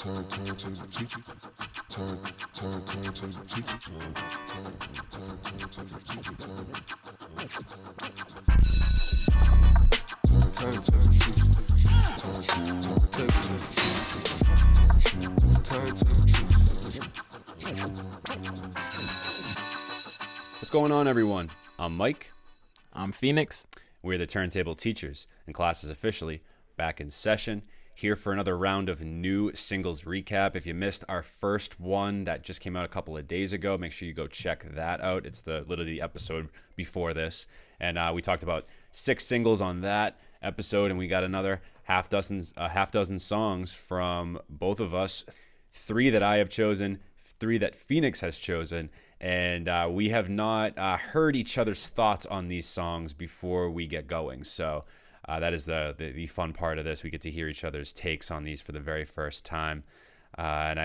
What's going on, everyone? I'm Mike. I'm Phoenix. We're the Turntable Teachers, and class is officially back in session. Here for another round of new singles recap. If you missed our first one that just came out a couple of days ago, make sure you go check that out. It's literally the episode before this. And we talked about 6 singles on that episode, and we got another half dozen songs from both of us. 3 that I have chosen, 3 that Phoenix has chosen. And we have not heard each other's thoughts on these songs before we get going. So that is the fun part of this. We get to hear each other's takes on these for the very first time. And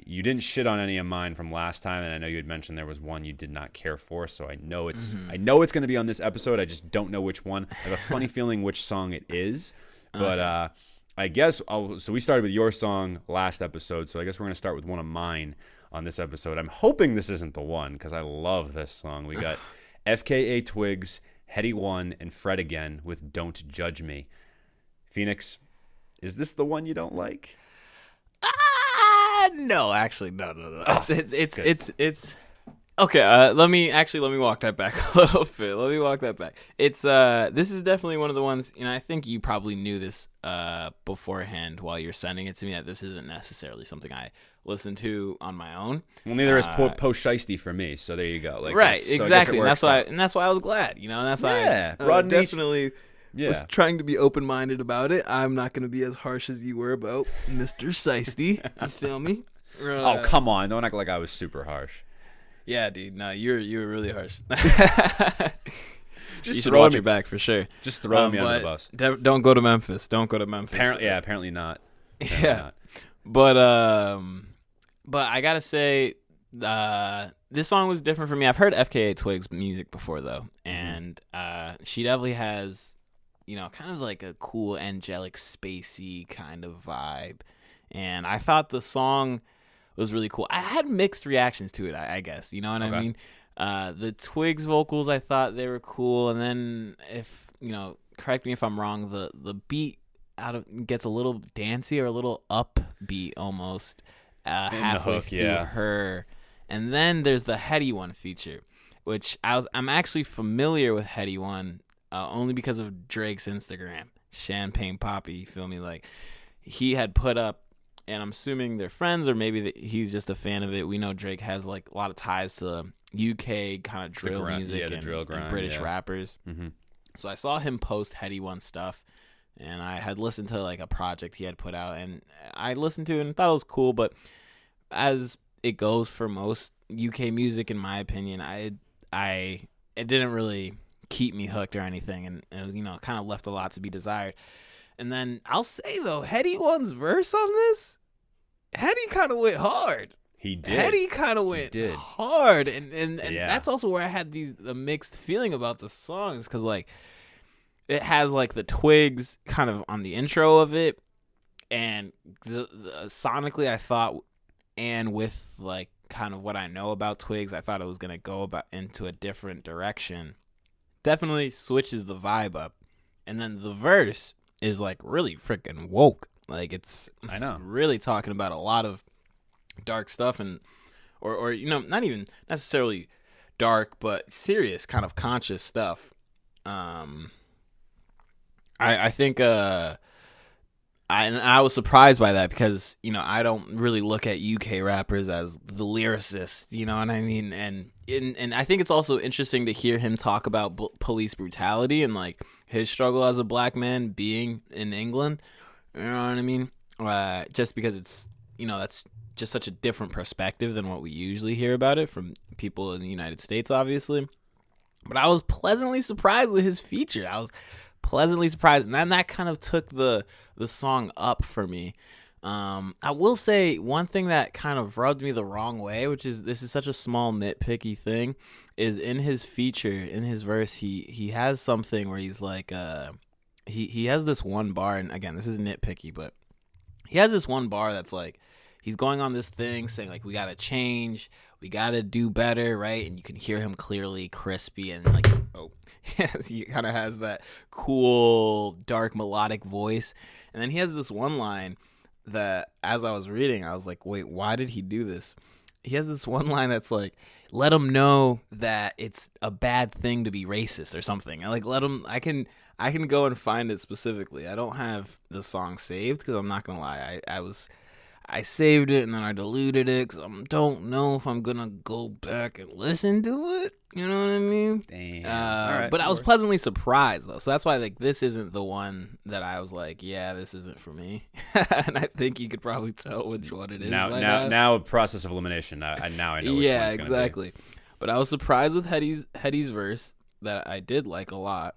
you didn't shit on any of mine from last time, and I know you had mentioned there was one you did not care for. So I know it's going to be on this episode. I just don't know which one. I have a funny feeling which song it is. But I guess so we started with your song last episode, so I guess we're going to start with one of mine on this episode. I'm hoping this isn't the one because I love this song. We got FKA Twigs, Headie One, and Fred again with Don't Judge Me. Phoenix, is this the one you don't like? No, actually, no. Oh, It's okay. Let me walk that back a little bit. Let me walk that back. It's this is definitely one of the ones. I think you probably knew this beforehand while you're sending it to me, that this isn't necessarily something I listen to on my own. Well, neither is Post Shiesty for me. So there you go. Right, exactly. And that's why I was glad. And that's why I definitely was trying to be open-minded about it. I'm not going to be as harsh as you were about Mr. Shiesty. You feel me? Oh, come on! Don't act like I was super harsh. Yeah, dude. No, you were really harsh. Just you should watch your back for sure. Just throwing me under the bus. Don't go to Memphis. Don't go to Memphis. Apparently not. Not. But I gotta say, this song was different for me. I've heard FKA Twigs music before though, and she definitely has, kind of like a cool, angelic, spacey kind of vibe. And I thought the song was really cool. I had mixed reactions to it, I guess. You know what I mean? The Twigs vocals, I thought they were cool, and then correct me if I'm wrong, the beat gets a little dancey or a little upbeat almost halfway through her. And then there's the Headie One feature, which I'm actually familiar with Headie One only because of Drake's Instagram, Champagne Poppy. You feel me? Like, he had put up, and I'm assuming they're friends, or maybe he's just a fan of it. We know Drake has like a lot of ties to UK kind of drill music and British rappers. Mm-hmm. So I saw him post Headie One stuff, and I had listened to like a project he had put out, and I listened to it and thought it was cool. But as it goes for most UK music, in my opinion, it didn't really keep me hooked or anything, and it was kind of left a lot to be desired. And then I'll say though, Headie One's verse on this, Headie kind of went hard. He did. Headie kind of went hard, and that's also where I had the mixed feeling about the songs, because like it has like the Twigs kind of on the intro of it, and the sonically I thought, and with like kind of what I know about Twigs, I thought it was gonna go into a different direction. Definitely switches the vibe up, and then the verse is like really freaking woke. Like, it's really talking about a lot of dark stuff, and or not even necessarily dark, but serious kind of conscious stuff. I think I was surprised by that, because I don't really look at UK rappers as the lyricists, you know what I mean? And I think it's also interesting to hear him talk about police brutality and like his struggle as a black man being in England, you know what I mean? Just because it's that's just such a different perspective than what we usually hear about it from people in the United States, obviously. But I was pleasantly surprised with his feature. I was pleasantly surprised, and then that kind of took the song up for me. I will say one thing that kind of rubbed me the wrong way, which is, this is such a small nitpicky thing, is in his feature, in his verse, he has something where he's like, he has this one bar, and again, this is nitpicky, but he has this one bar that's like, he's going on this thing saying like, we gotta change, we gotta do better, right? And you can hear him clearly, crispy, and like, oh, he kind of has that cool, dark, melodic voice. And then he has this one line that, as I was reading, I was like, wait, why did he do this? He has this one line that's like, let him know that it's a bad thing to be racist or something. And like, let him, I can go and find it specifically. I don't have the song saved because I'm not gonna lie, I saved it and then I deleted it because I don't know if I'm gonna go back and listen to it. You know what I mean? Damn. All right, but I was pleasantly surprised though, so that's why like this isn't the one that I was like, yeah, this isn't for me. And I think you could probably tell which one it is. Now, process of elimination. Now I know. Which yeah, one's gonna exactly. Be. But I was surprised with Headie's verse that I did like a lot.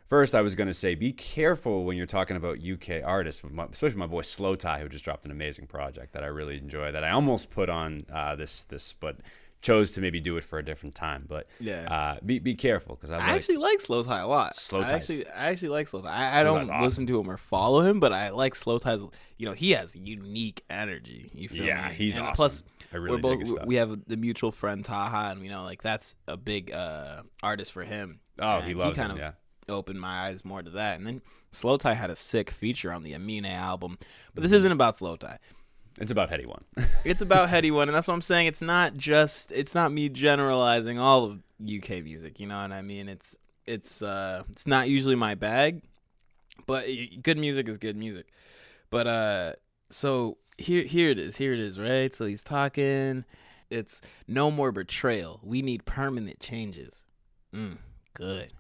First, I was going to say, be careful when you're talking about UK artists, especially my boy Slow Tie, who just dropped an amazing project that I really enjoy, that I almost put on this, but chose to maybe do it for a different time. But yeah, be careful because I actually like Slow Tie a lot. I actually like Slow Tie. I don't listen to him or follow him, but I like Slow Tie's. You know, he has unique energy. You feel me? He's awesome. Plus, I really dig his stuff. We have the mutual friend Taha, and like that's a big artist for him. Oh, he loves him. Yeah. Opened my eyes more to that. And then Slow Tie had a sick feature on the Amine album. But this isn't about Slow Tie. It's about Headie One. It's about Headie One, and that's what I'm saying. It's not me generalizing all of UK music, you know what I mean? It's not usually my bag, but good music is good music. But so here it is, right? So he's talking, it's no more betrayal. We need permanent changes. Good.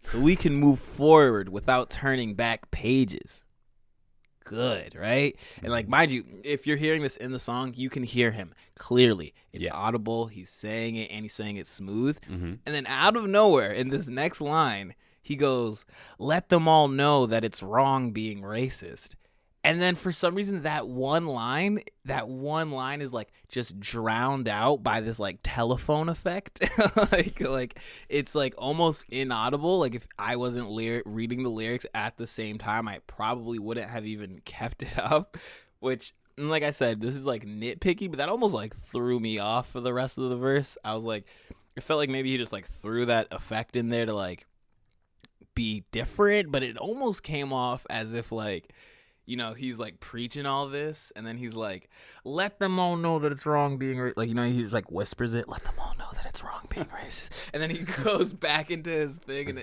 So we can move forward without turning back pages. Good, right? And like, mind you, if you're hearing this in the song, you can hear him clearly. It's audible. He's saying it, and he's saying it smooth. Mm-hmm. And then out of nowhere, in this next line, he goes, "Let them all know that it's wrong being racist." And then for some reason, that one line is like just drowned out by this like telephone effect. like it's like almost inaudible. Like if I wasn't reading the lyrics at the same time, I probably wouldn't have even kept it up. Which, like I said, this is like nitpicky, but that almost like threw me off for the rest of the verse. I was like, it felt like maybe he just like threw that effect in there to like be different, but it almost came off as if like, you know, he's like preaching all this, and then he's like, "Let them all know that it's wrong being like, you know, he like whispers it, let them all know that it's wrong being racist," and then he goes back into his thing, and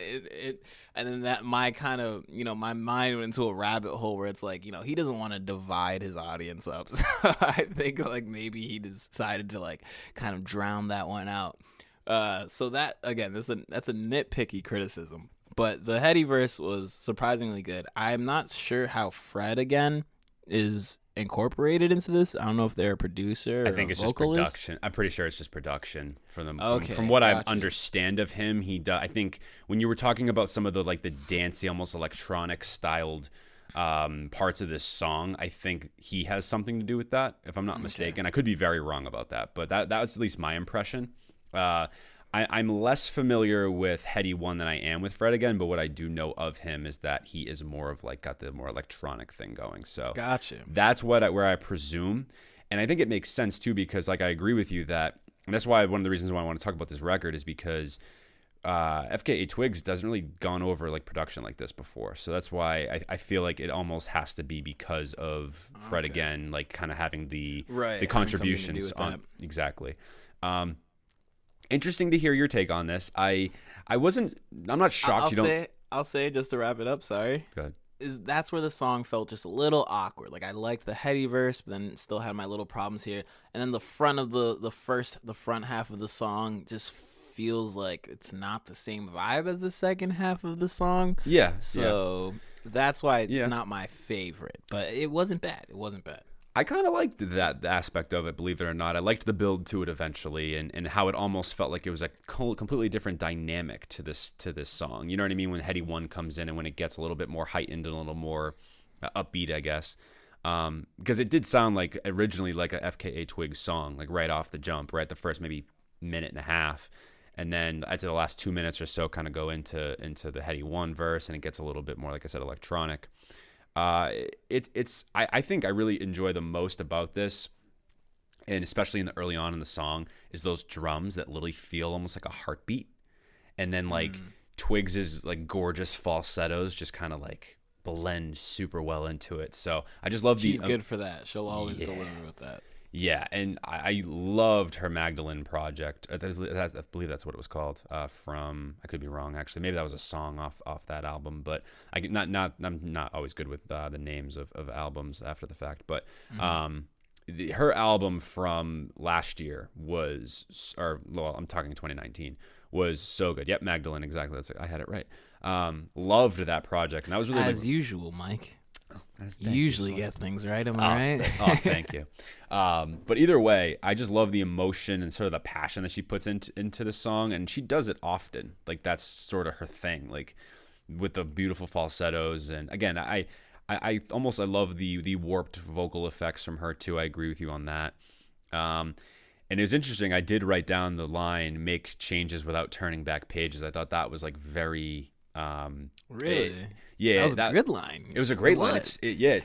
and then that my kind of, you know, my mind went into a rabbit hole where it's like, you know, he doesn't want to divide his audience up, so I think like maybe he decided to like kind of drown that one out. So that again, that's a nitpicky criticism. But the Headie verse was surprisingly good. I'm not sure how Fred again is incorporated into this. I don't know if they're a producer or I think it's vocalist. Just production. I'm pretty sure it's just production for them. Okay, from what I understand of him, he does. I think when you were talking about some of the like the dancey, almost electronic styled parts of this song, I think he has something to do with that, if I'm not mistaken. I could be very wrong about that, but that was at least my impression. I'm less familiar with Headie One than I am with Fred again, but what I do know of him is that he is more of like got the more electronic thing going. So gotcha. That's where I presume, and I think it makes sense too because like I agree with you that, and that's why one of the reasons why I want to talk about this record is because FKA Twigs doesn't really gone over like production like this before, so that's why I feel like it almost has to be because of Fred again, like kind of having the contributions on exactly. Interesting to hear your take on this. I'm not shocked I'll say just to wrap it up, sorry. Go ahead. That's where the song felt just a little awkward. Like I liked the Headie verse, but then still had my little problems here. And then the front of the front half of the song just feels like it's not the same vibe as the second half of the song. Yeah. So that's why it's not my favorite. But it wasn't bad. I kind of liked that aspect of it, believe it or not. I liked the build to it eventually, and how it almost felt like it was a completely different dynamic to this song. You know what I mean? When Headie One comes in and when it gets a little bit more heightened and a little more upbeat, I guess. Because it did sound like originally like a FKA Twigs song, like right off the jump, right at the first maybe minute and a half. And then I'd say the last 2 minutes or so kind of go into the Headie One verse, and it gets a little bit more, like I said, electronic. I think I really enjoy the most about this, and especially in the early on in the song, is those drums that literally feel almost like a heartbeat, and then like Twigs's like gorgeous falsettos just kind of like blend super well into it. So I just love She's good for that. She'll always deliver with that. Yeah, and I loved her Magdalene project. I believe that's what it was called. From, I could be wrong actually. Maybe that was a song off that album. But I'm not always good with the names of albums after the fact. But her album from last year was, or well, I'm talking 2019, was so good. Yep, Magdalene, exactly. I had it right. Loved that project, and that was really as usual, Mike. You you usually get things right, am I right? Oh, thank you. But either way, I just love the emotion and sort of the passion that she puts into the song, and she does it often. Like that's sort of her thing, like with the beautiful falsettos. And again, I love the warped vocal effects from her too. I agree with you on that. And it was interesting. I did write down the line "make changes without turning back pages." I thought that was like very. Really? Yeah, that was a good line. It was a great line. And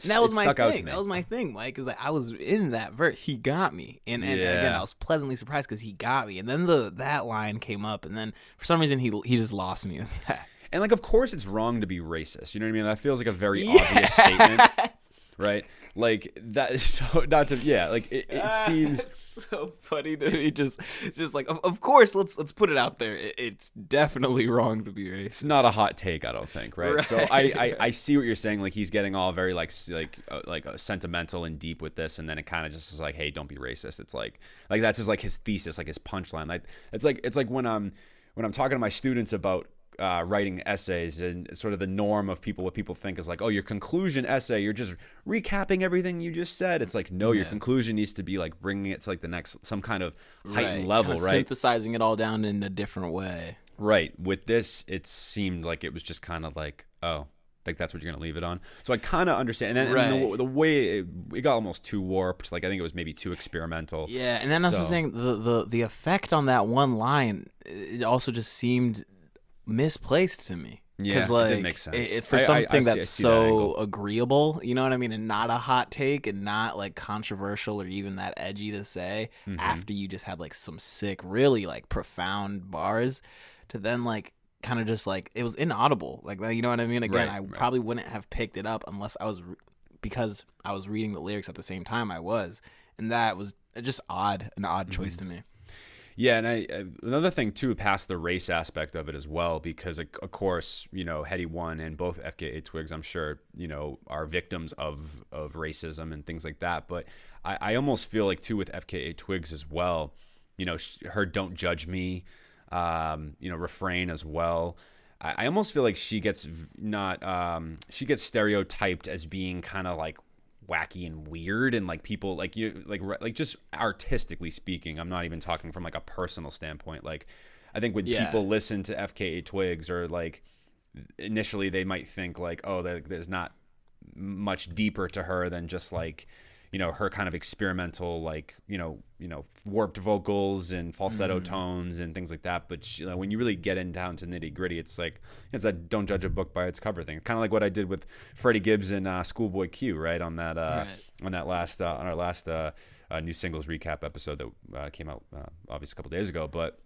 That was my stuck out to thing. me. That was my thing, Mike. Is that I was in that verse. He got me, and again, I was pleasantly surprised because he got me. And then that line came up, and then for some reason he just lost me with that. And like, of course, it's wrong to be racist. You know what I mean? That feels like a very obvious statement, right? Like that is so not to like it seems it's so funny to me. Just like of course, let's put it out there. It's definitely wrong to be racist. it's not a hot take, I don't think, right? So I see what you're saying. Like he's getting all very like sentimental and deep with this, and then it kind of just is like, hey, don't be racist. It's like that's his thesis, like his punchline. Like it's like when I'm talking to my students about writing essays and sort of the norm of what people think is like, oh, your conclusion essay, you're just recapping everything you just said. It's like, no, your conclusion needs to be like bringing it to like the next, some kind of heightened level, kind of right? Synthesizing it all down in a different way. Right. With this, it seemed like it was just kind of like, oh, like that's what you're going to leave it on. So I kind of understand. And then and the way it got almost too warped. Like I think it was maybe too experimental. Yeah. And then I was saying the effect on that one line, it also just seemed misplaced to me. Yeah, like, it didn't make sense. For something I that's see so agreeable, you know what I mean, and not a hot take and not like controversial or even that edgy to say, after you just had like some sick, really like profound bars, to then like kind of just like it was inaudible, like you know what I mean. Again, I probably wouldn't have picked it up unless because I was reading the lyrics at the same time I was, and that was just an odd choice to me. Yeah, and another thing too, past the race aspect of it as well, because of course, you know, Headie One and both FKA Twigs, I'm sure, you know, are victims of racism and things like that. But I almost feel like too with FKA Twigs as well, you know, her "Don't Judge Me," you know, refrain as well. I almost feel like she gets stereotyped as being kind of like wacky and weird, and like people like just artistically speaking, I'm not even talking from like a personal standpoint. Like I think when people listen to FKA Twigs, or like initially they might think like, oh, there's not much deeper to her than just like, you know, her kind of experimental, like, you know, warped vocals and falsetto tones and things like that. But she, when you really get down to nitty gritty, it's like, it's that don't judge a book by its cover thing. Kind of like what I did with Freddie Gibbs and Schoolboy Q, right? On that, on our last new singles recap episode that came out obviously a couple days ago. But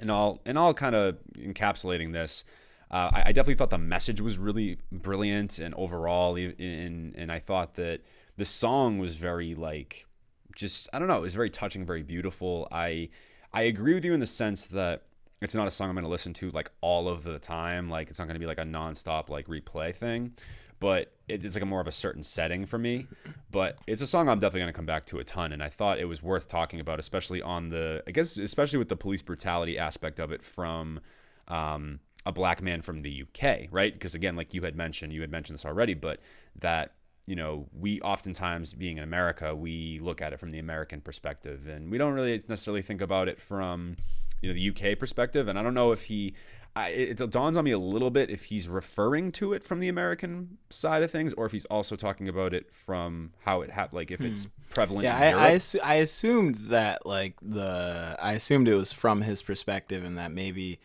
in all kind of encapsulating this, I definitely thought the message was really brilliant, and overall, and I thought that the song was very like, just, I don't know, it was very touching, very beautiful. I agree with you in the sense that it's not a song I'm going to listen to like all of the time. Like it's not going to be like a nonstop like replay thing, but it's like a more of a certain setting for me. But it's a song I'm definitely going to come back to a ton, and I thought it was worth talking about, especially on especially with the police brutality aspect of it from a black man from the UK, right? Because again, like you had mentioned this already, but that, you know, we oftentimes, being in America, we look at it from the American perspective, and we don't really necessarily think about it from, you know, the UK perspective. And I don't know if it dawns on me a little bit if he's referring to it from the American side of things, or if he's also talking about it from how it happened, like if it's prevalent in Europe. I assumed that I assumed it was from his perspective, and that maybe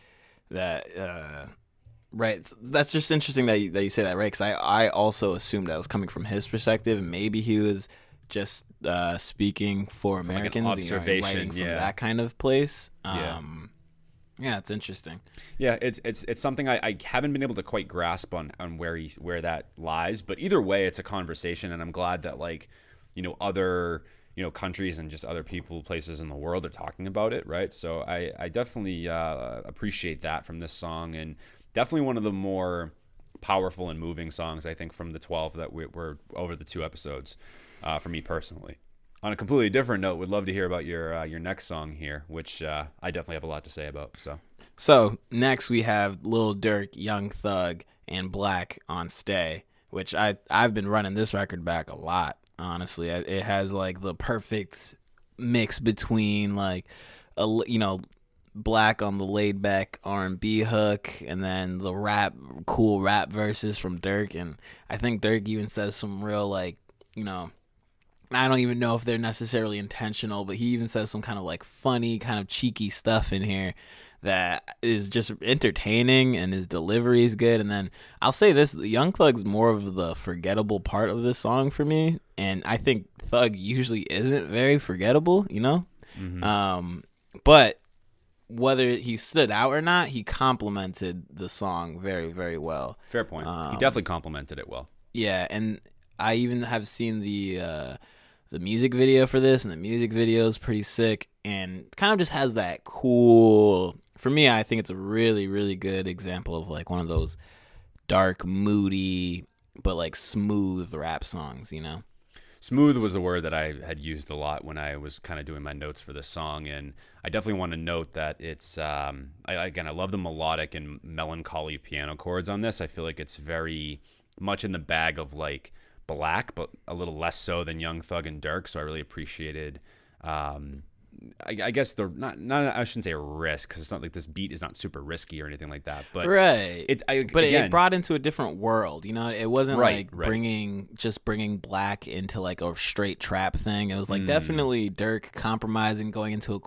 that Right. That's just interesting that you say that, right? Because I also assumed that was coming from his perspective. Maybe he was just speaking for From like an Americans, observation, writing from yeah. that kind of place. Yeah. Yeah, it's interesting. Yeah, it's something I haven't been able to quite grasp on where that lies. But either way, it's a conversation, and I'm glad that like, other countries and just other people, places in the world are talking about it, right? So I definitely appreciate that from this song, and definitely one of the more powerful and moving songs I think from the 12 that were over the 2 episodes, for me personally. On a completely different note, would love to hear about your next song here, which I definitely have a lot to say about. So next we have Lil Durk, Young Thug, and Black on Stay, which I've been running this record back a lot. Honestly, it has like the perfect mix between like Black on the laid back R&B hook, and then the cool rap verses from Durk. And I think Durk even says some real like I don't even know if they're necessarily intentional, but he even says some kind of like funny, kind of cheeky stuff in here that is just entertaining, and his delivery is good. And then I'll say this, Young Thug's more of the forgettable part of this song for me, and I think Thug usually isn't very forgettable, Mm-hmm. But whether he stood out or not, he complimented the song very, very well. Fair point. He definitely complimented it well. Yeah, and I even have seen the music video for this, and the music video is pretty sick, and kind of just has that cool. For me, I think it's a really, really good example of like one of those dark, moody, but like smooth rap songs. Smooth was the word that I had used a lot when I was kind of doing my notes for this song, and I definitely want to note that it's I love the melodic and melancholy piano chords on this. I feel like it's very much in the bag of like Black, but a little less so than Young Thug and Durk. So I really appreciated. I guess the not I shouldn't say a risk, because it's not like this beat is not super risky or anything like that. But right, again, it brought into a different world. It wasn't right. bringing Black into like a straight trap thing. It was like definitely Durk compromising, going into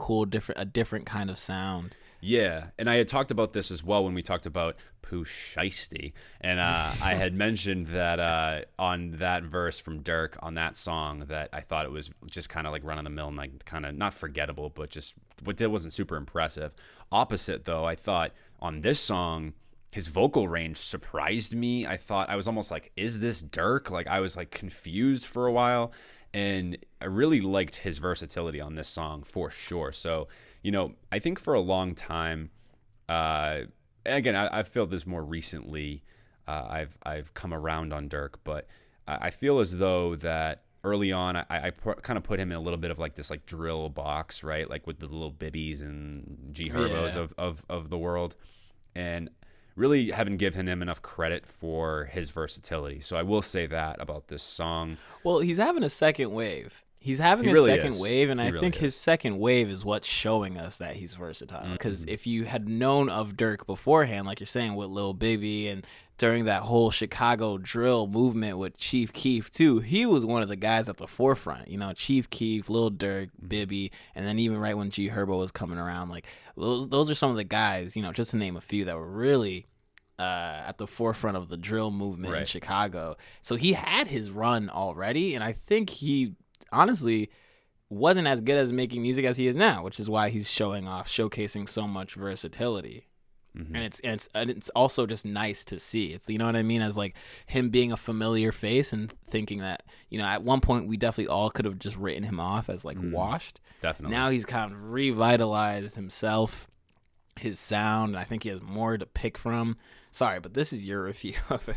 a different kind of sound. Yeah, and I had talked about this as well when we talked about Pooh Shiesty, and I had mentioned that on that verse from Durk on that song that I thought it was just kind of like run of the mill and like kind of not forgettable, but just what did wasn't super impressive. Opposite though, I thought on this song his vocal range surprised me. I was almost like, is this Durk? Like I was like confused for a while, and I really liked his versatility on this song for sure. So, I think for a long time, again, I feel this more recently. I've come around on Durk, but I feel as though that early on, I kind of put him in a little bit of like this like drill box, right? Like with the little Bibbies and G Herbos of the world, and really haven't given him enough credit for his versatility. So I will say that about this song. Well, he's having a second wave. He's having a second wave, and I think his second wave is what's showing us that he's versatile. Because if you had known of Durk beforehand, like you're saying, with Lil Bibby, and during that whole Chicago drill movement with Chief Keef too, he was one of the guys at the forefront. Chief Keef, Lil Durk, Bibby, and then even right when G Herbo was coming around, like those are some of the guys, just to name a few, that were really at the forefront of the drill movement in Chicago. So he had his run already, and I think he honestly wasn't as good as making music as he is now, which is why he's showcasing so much versatility. Mm-hmm. And it's also just nice to see. It's, you know what I mean, as like him being a familiar face, and thinking that, at one point we definitely all could have just written him off as like washed. Definitely. Now he's kind of revitalized himself, his sound, and I think he has more to pick from. Sorry, but this is your review of it.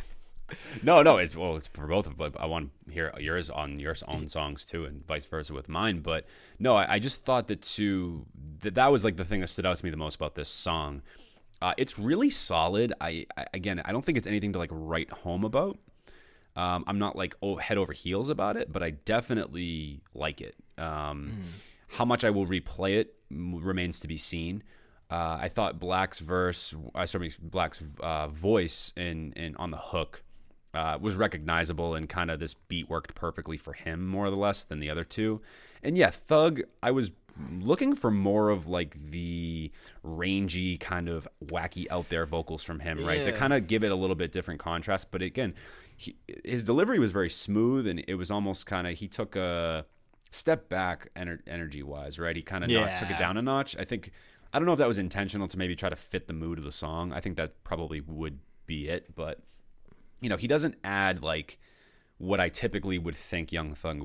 No, it's for both of them, but I want to hear yours on your own songs too, and vice versa with mine. But no, I just thought that was like the thing that stood out to me the most about this song. It's really solid. I don't think it's anything to like write home about. I'm not like head over heels about it, but I definitely like it. How much I will replay it remains to be seen. I thought Black's voice in on the hook was recognizable, and kind of this beat worked perfectly for him more or less than the other two. And yeah, Thug, I was looking for more of like the rangy kind of wacky out there vocals from him, right? To kind of give it a little bit different contrast. But again, his delivery was very smooth, and it was almost kind of, he took a step back energy wise, right? He kind of took it down a notch. I don't know if that was intentional to maybe try to fit the mood of the song. I think that probably would be it, but you know, he doesn't add like what I typically would think Young Thug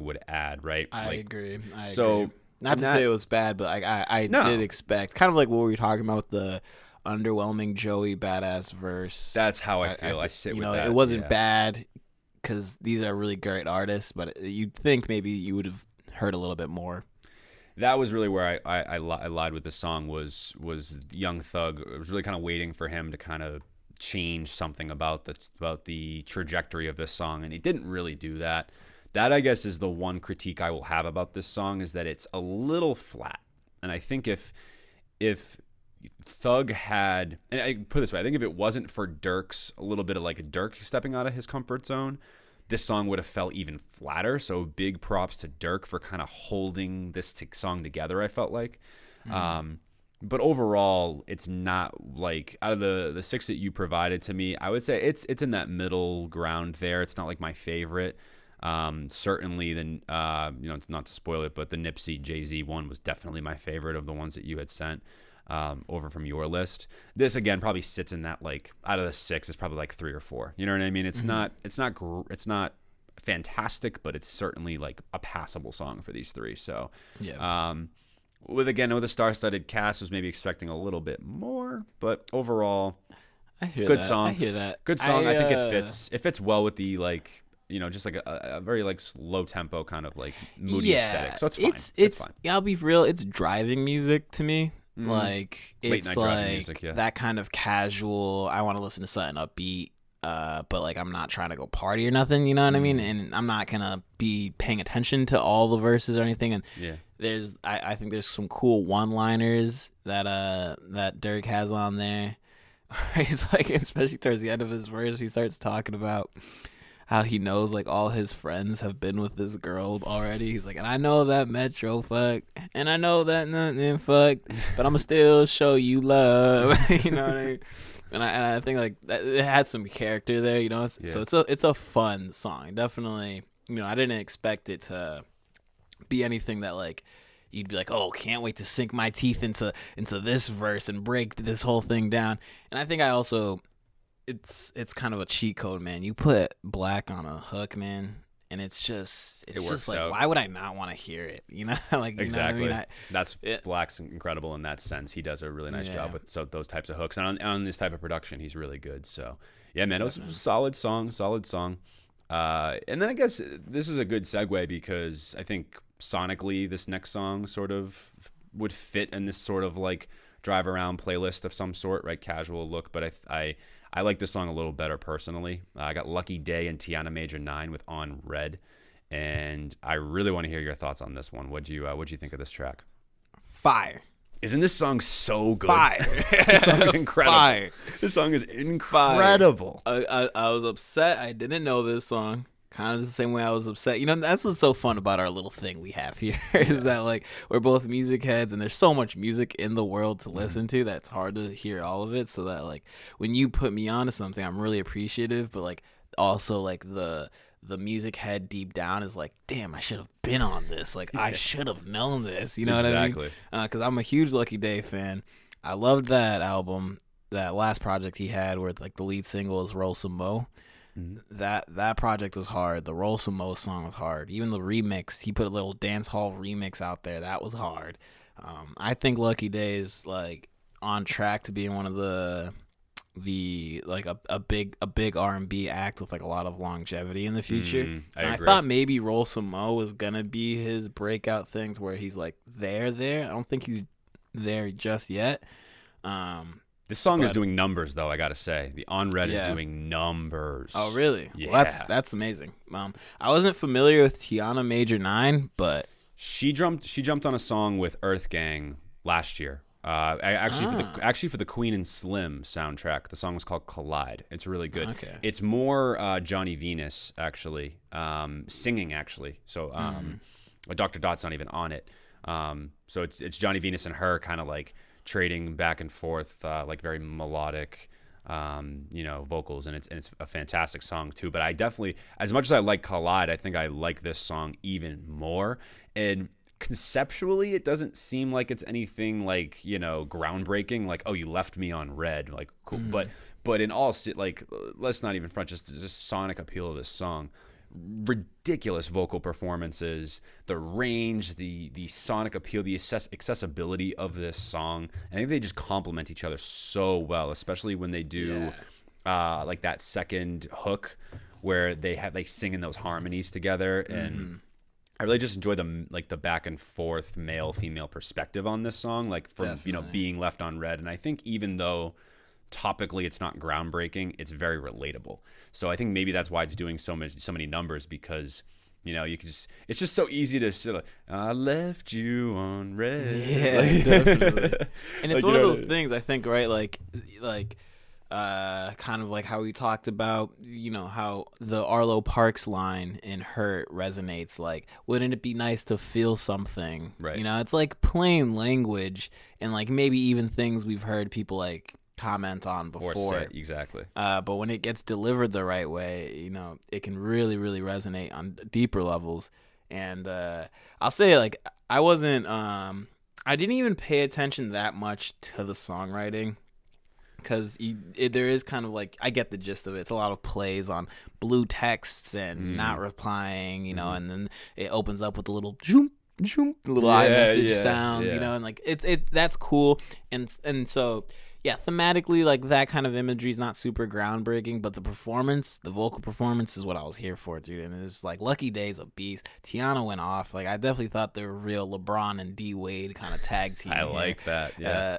would add, right? I agree. So not to say it was bad, but I did expect kind of like what we were talking about with the underwhelming Joey badass verse. That's how I feel. I sit with that. It wasn't bad because these are really great artists, but you'd think maybe you would have heard a little bit more. That was really where I lied with the song was Young Thug. I was really kind of waiting for him to kind of change something about the trajectory of this song, and he didn't really do that. That, I guess, is the one critique I will have about this song, is that it's a little flat. And I think if Thug had, and I put it this way, I think if it wasn't for Durk's, a little bit of like a Durk stepping out of his comfort zone, this song would have felt even flatter. So big props to Durk for kind of holding this song together, I felt like. But overall, it's not like, out of the 6 that you provided to me, I would say it's in that middle ground there. It's not like my favorite. Certainly, not to spoil it, but the Nipsey Jay-Z one was definitely my favorite of the ones that you had sent over from your list. This again probably sits in that, like, out of the 6, it's probably like 3 or 4. You know what I mean? It's not fantastic, but it's certainly like a passable song for these 3. So with a star-studded cast, was maybe expecting a little bit more, but overall, good song. I hear that. Good song. I think it fits. It fits well with the, like, you know, just like a very like slow tempo kind of like moody aesthetic. So it's fine. It's fine. I'll be real. It's driving music to me. Like, it's late night like driving music, that kind of casual. I want to listen to something upbeat. But like, I'm not trying to go party or nothing, you know what I mean? And I'm not gonna be paying attention to all the verses or anything. And I think there's some cool one-liners that Durk has on there. He's like, especially towards the end of his verse, he starts talking about how he knows like all his friends have been with this girl already. He's like, and I know that Metro fucked, and I know that nothing fucked, but I'ma still show you love. You know what I mean? And I think like that, it had some character there, you know. So it's a fun song, definitely. You know, I didn't expect it to be anything that like you'd be like, oh, can't wait to sink my teeth into this verse and break this whole thing down. And I think I also, it's kind of a cheat code, man. You put Black on a hook, man, and it works just like, why would I not want to hear it? You know, like, exactly. You know what I mean? Black's incredible in that sense. He does a really nice job with those types of hooks, and on this type of production, he's really good. So yeah, man, definitely. It was a solid song. And then I guess this is a good segue, because I think sonically this next song sort of would fit in this sort of like drive around playlist of some sort, right? Casual look, but I like this song a little better personally. I got Lucky Daye and Tiana Major 9 with On Red, and I really want to hear your thoughts on this one. What'd you think of this track? Fire. Isn't this song so good? Fire. This song is incredible. Fire. This song is incredible. I was upset. I didn't know this song. Kind of the same way I was upset. You know, that's what's so fun about our little thing we have here is that like we're both music heads, and there's so much music in the world to listen to that's hard to hear all of it. So that like when you put me onto something, I'm really appreciative, but like also like the music head deep down is like, damn, I should have been on this. Like I should have known this. You know what I mean? Exactly. Because I'm a huge Lucky Daye fan. I loved that album, that last project he had where like the lead single is Roll Some Mo. That project was hard. The Roll Some Mo song was hard. Even the remix, he put a little dance hall remix out there. That was hard. I think Lucky Daye is like on track to being one of the like a big R&B act with like a lot of longevity in the future. I thought maybe Roll Some Mo was gonna be his breakout things where he's like there. I don't think he's there just yet. This song is doing numbers, though, I gotta say. The On Red is doing numbers. Oh, really? Yeah. Well, that's amazing. I wasn't familiar with Tiana Major 9, but she jumped on a song with Earth Gang last year. For the Queen and Slim soundtrack. The song was called Collide. It's really good. Okay. It's more Johnny Venus, actually, singing, actually. So Dr. Dot's not even on it. So it's Johnny Venus and her kind of like trading back and forth, like very melodic, vocals, and it's a fantastic song too. But I definitely, as much as I like Collide, I think I like this song even more. And conceptually, it doesn't seem like it's anything like, groundbreaking, like, oh, you left me on red, like, cool. But in all, like, let's not even front, just sonic appeal of this song. Ridiculous vocal performances, the range, the sonic appeal, the accessibility of this song. I think they just complement each other so well, especially when they do like that second hook where they sing in those harmonies together. And I really just enjoy the back and forth male female perspective on this song, like from being left on red. And I think even though topically it's not groundbreaking, it's very relatable. So I think maybe that's why it's doing so many numbers, because you can it's just so easy to sort of, I left you on red. Yeah, definitely. And it's one of those things, I think, right? Like kind of like how we talked about, how the Arlo Parks line in Hurt resonates. Like, wouldn't it be nice to feel something? Right. It's like plain language, and like maybe even things we've heard people like comment on before. Or say, exactly. But when it gets delivered the right way, it can really, really resonate on deeper levels. And I'll say, like, I didn't even pay attention that much to the songwriting, because there is kind of like, I get the gist of it. It's a lot of plays on blue texts and not replying, and then it opens up with a little zoom, zoom, little iMessage sounds, and like that's cool. And so, yeah, thematically, like, that kind of imagery is not super groundbreaking, but the vocal performance is what I was here for, dude. And it's like, Lucky Daye's a beast. Tiana went off. Like, I definitely thought they were real LeBron and D Wade kind of tag team. I like that. Yeah.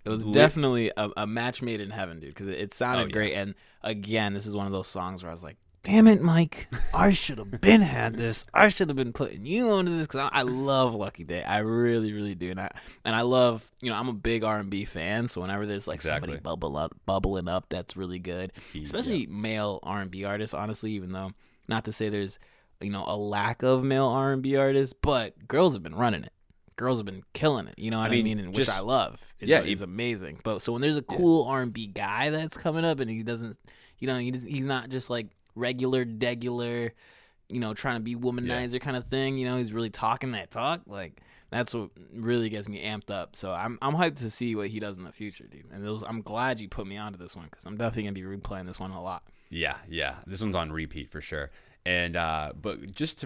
It was definitely a match made in heaven, dude, because it sounded great. And again, this is one of those songs where I was like, damn it, Mike, I should have had this. I should have been putting you onto this, because I love Lucky Daye. I really, really do. And I love, I'm a big R&B fan, so whenever there's like somebody bubbling up, that's really good. Especially male R&B artists, honestly, even though, not to say there's, a lack of male R&B artists, but girls have been running it. Girls have been killing it, you know what I mean? And which I love. It's amazing. But so when there's a cool R&B guy that's coming up, and he doesn't, he's not just like regular, degular, trying to be womanizer kind of thing. He's really talking that talk. Like, that's what really gets me amped up. So I'm hyped to see what he does in the future, dude. And I'm glad you put me onto this one, because I'm definitely gonna be replaying this one a lot. Yeah. This one's on repeat for sure. And but just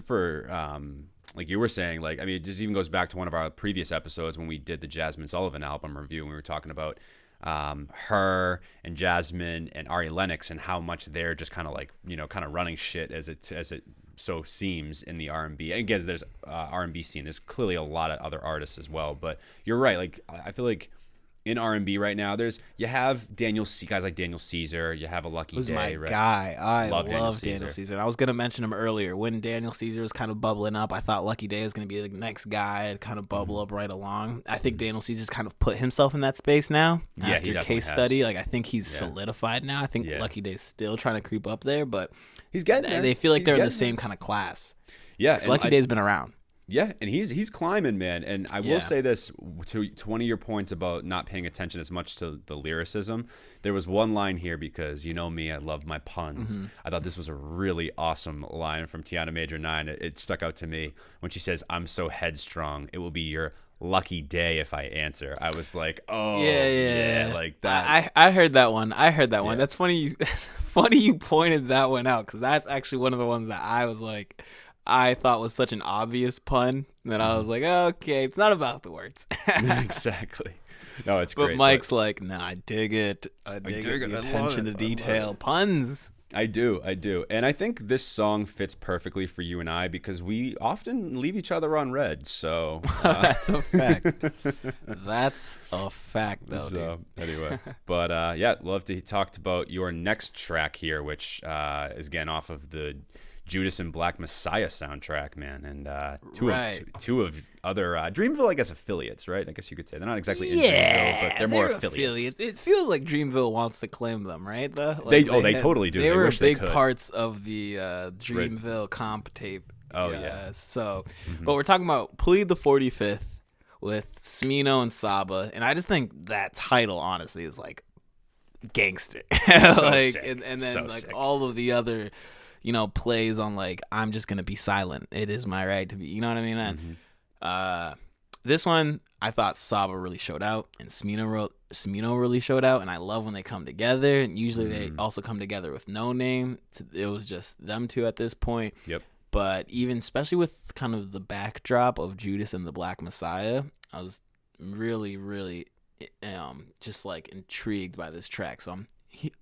like you were saying, like, I mean, it just even goes back to one of our previous episodes when we did the Jasmine Sullivan album review, and we were talking about her and Jasmine and Ari Lennox, and how much they're just kind of like, kind of running shit as it so seems in the R&B. And again, there's R&B scene. There's clearly a lot of other artists as well, but you're right. Like, I feel like in R&B right now, you have guys like Daniel Caesar, you have a Lucky Daye, my right? guy. I love Daniel Caesar. And I was gonna mention him earlier. When Daniel Caesar was kind of bubbling up, I thought Lucky Daye was gonna be the next guy to kind of bubble up right along. I think Daniel Caesar's kind of put himself in that space now. Yeah, after Case Study, like, I think he's solidified now. I think Lucky Daye's still trying to creep up there, but he's getting there. They feel like they're in the same kind of class. Yeah, Lucky Daye's been around. Yeah, and he's climbing, man. And I will say this, to one of your points about not paying attention as much to the lyricism, there was one line here, because you know me, I love my puns. I thought this was a really awesome line from Tiana Major 9. It stuck out to me when she says, I'm so headstrong, it will be your lucky day if I answer. I was like, oh, yeah, like that. I heard that one. That's funny. Funny you pointed that one out, because that's actually one of the ones that I was like, I thought was such an obvious pun that I was like, okay, it's not about the words. Exactly. No, it's great. But Mike's like, nah, I dig it. I dig it. The attention to detail. Puns. I do. And I think this song fits perfectly for you and I, because we often leave each other on red. So that's a fact. That's a fact, though. So, anyway, but love to talk about your next track here, which is again off of the Judas and Black Messiah soundtrack, man, and two of other Dreamville, I guess, affiliates, right? I guess you could say they're not exactly in Dreamville, but they're more affiliates. It feels like Dreamville wants to claim them, right? They totally do. They were big parts of the Dreamville comp tape. Oh, yeah. So, but we're talking about Plead the 45th with Smino and Saba, and I just think that title honestly is like gangster. Like, sick. and then So like sick. all of the other, plays on like I'm just gonna be silent. It is my right to be. You know what I mean? And, this one I thought Saba really showed out, and Smino really showed out, and I love when they come together. And usually they also come together with no name. It was just them two at this point. Yep. But even especially with kind of the backdrop of Judas and the Black Messiah, I was really, really just like intrigued by this track. So I'm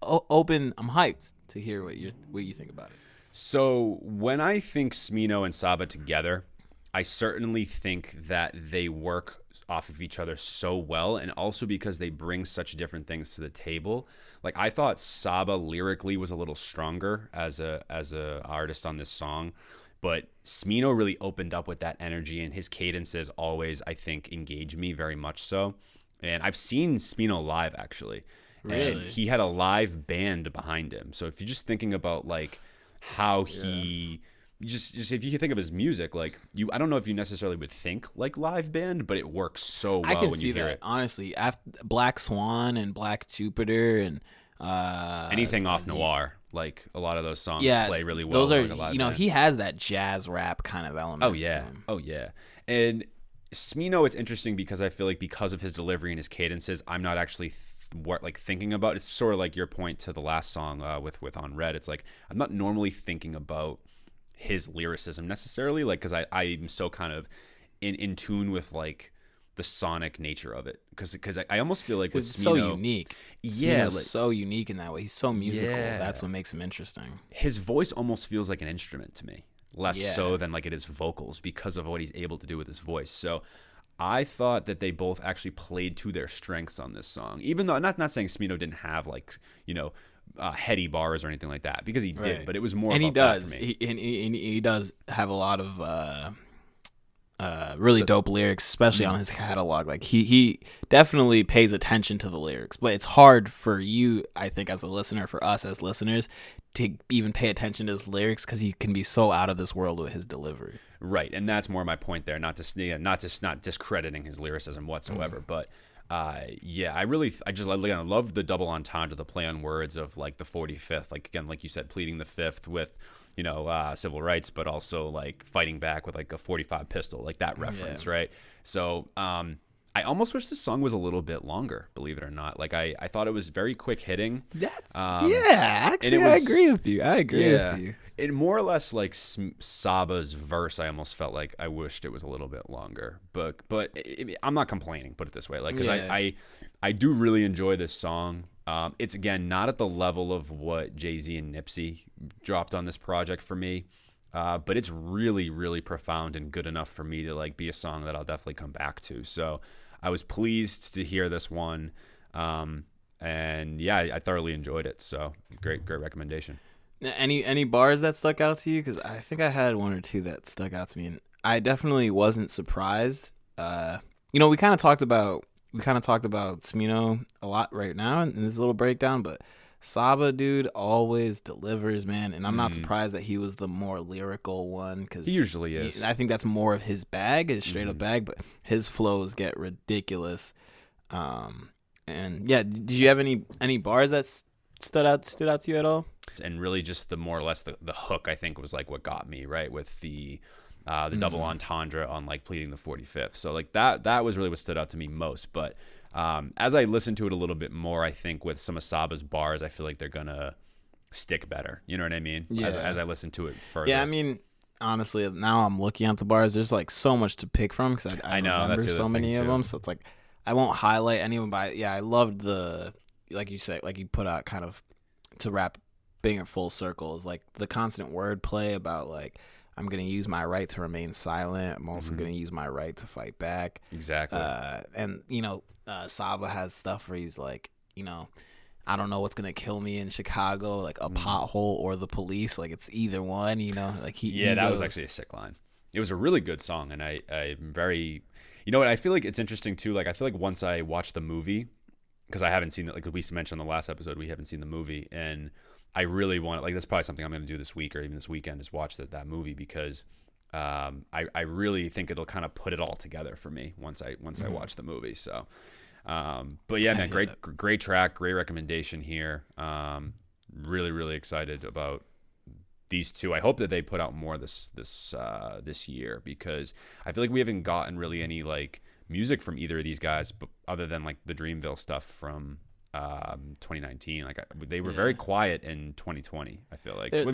open. I'm hyped to hear what you think about it. So when I think Smino and Saba together, I certainly think that they work off of each other so well, and also because they bring such different things to the table. Like, I thought Saba lyrically was a little stronger as a artist on this song, but Smino really opened up with that energy, and his cadences always, I think, engage me very much so. And I've seen Smino live, actually. Really? And he had a live band behind him. So if you're just thinking about like how he just if you can think of his music, like I don't know if you necessarily would think like live band, but it works so well I can when see you hear that it. honestly. After Black Swan and Black Jupiter and Anything off Noir, like a lot of those songs play really well. Those are with, like, a live band. he has that jazz rap kind of element. Oh yeah, oh yeah. And Smino, it's interesting because I feel like because of his delivery and his cadences, I'm not actually thinking about. It's sort of like your point to the last song with On Red. It's like I'm not normally thinking about his lyricism necessarily, like because I'm so kind of in tune with like the sonic nature of it, because I almost feel like with it's Smino, so unique. Yeah, Smino's so unique in that way. He's so musical. Yeah. That's what makes him interesting. His voice almost feels like an instrument to me, less Yeah. so than like it is vocals, because of what he's able to do with his voice. So I thought that they both actually played to their strengths on this song, even though not saying Smino didn't have like heady bars or anything like that, because he did, Right. but it was more. And he about that does. for me. He does have a lot of really dope lyrics, especially on his catalog. Like he definitely pays attention to the lyrics, but it's hard for you, I think, as a listener, for us as listeners, to even pay attention to his lyrics because he can be so out of this world with his delivery. Right, and that's more my point there. Not discrediting his lyricism whatsoever, but I love the double entendre, the play on words of like the 45th, like again, like you said, pleading the fifth with civil rights, but also like fighting back with like a 45 pistol, like that reference, right? So I almost wish this song was a little bit longer, believe it or not. Like I thought it was very quick hitting. Actually, I agree with you. With you. It more or less like Saba's verse. I almost felt like I wished it was a little bit longer, but I'm not complaining. Put it this way, like because I do really enjoy this song. It's again not at the level of what Jay-Z and Nipsey dropped on this project for me, but it's really, really profound and good enough for me to like be a song that I'll definitely come back to. So I was pleased to hear this one, and yeah, I thoroughly enjoyed it. So great recommendation. Any bars that stuck out to you? Because I think I had one or two that stuck out to me, and I definitely wasn't surprised. We kind of talked about Smino a lot right now in this little breakdown, but Saba, dude, always delivers, man, and I'm not surprised that he was the more lyrical one, because He usually is. I think that's more of his bag, his straight up bag, but his flows get ridiculous. And yeah, did you have any bars that stood out to you at all? And really just the more or less the hook, I think, was like what got me, right, with the double entendre on like pleading the 45th. So like that was really what stood out to me most. But as I listened to it a little bit more, I think with some of Saba's bars, I feel like they're gonna stick better. You know what I mean? Yeah. As I listen to it further. Yeah, I mean, honestly, now I'm looking at the bars. There's like so much to pick from because I know, remember that's the so other many thing, of too. them. So it's like I won't highlight any of them. But yeah, I loved like you said, like you put out kind of to wrap being a full circle is like the constant wordplay about like I'm gonna use my right to remain silent. I'm also gonna use my right to fight back. Exactly. And Saba has stuff where he's like, I don't know what's gonna kill me in Chicago, like a pothole or the police. Like it's either one, Like that was actually a sick line. It was a really good song, and I'm very, what I feel like it's interesting too. Like I feel like once I watched the movie, because I haven't seen it. Like we mentioned on the last episode, we haven't seen the movie, and I really want it. Like that's probably something I'm going to do this week or even this weekend is watch that movie, because I really think it'll kind of put it all together for me once I watch the movie. So, but yeah, man, great track, great recommendation here. Really, really excited about these two. I hope that they put out more this year, because I feel like we haven't gotten really any like music from either of these guys, but other than like the Dreamville stuff from 2019. Like they were very quiet in 2020. I feel like there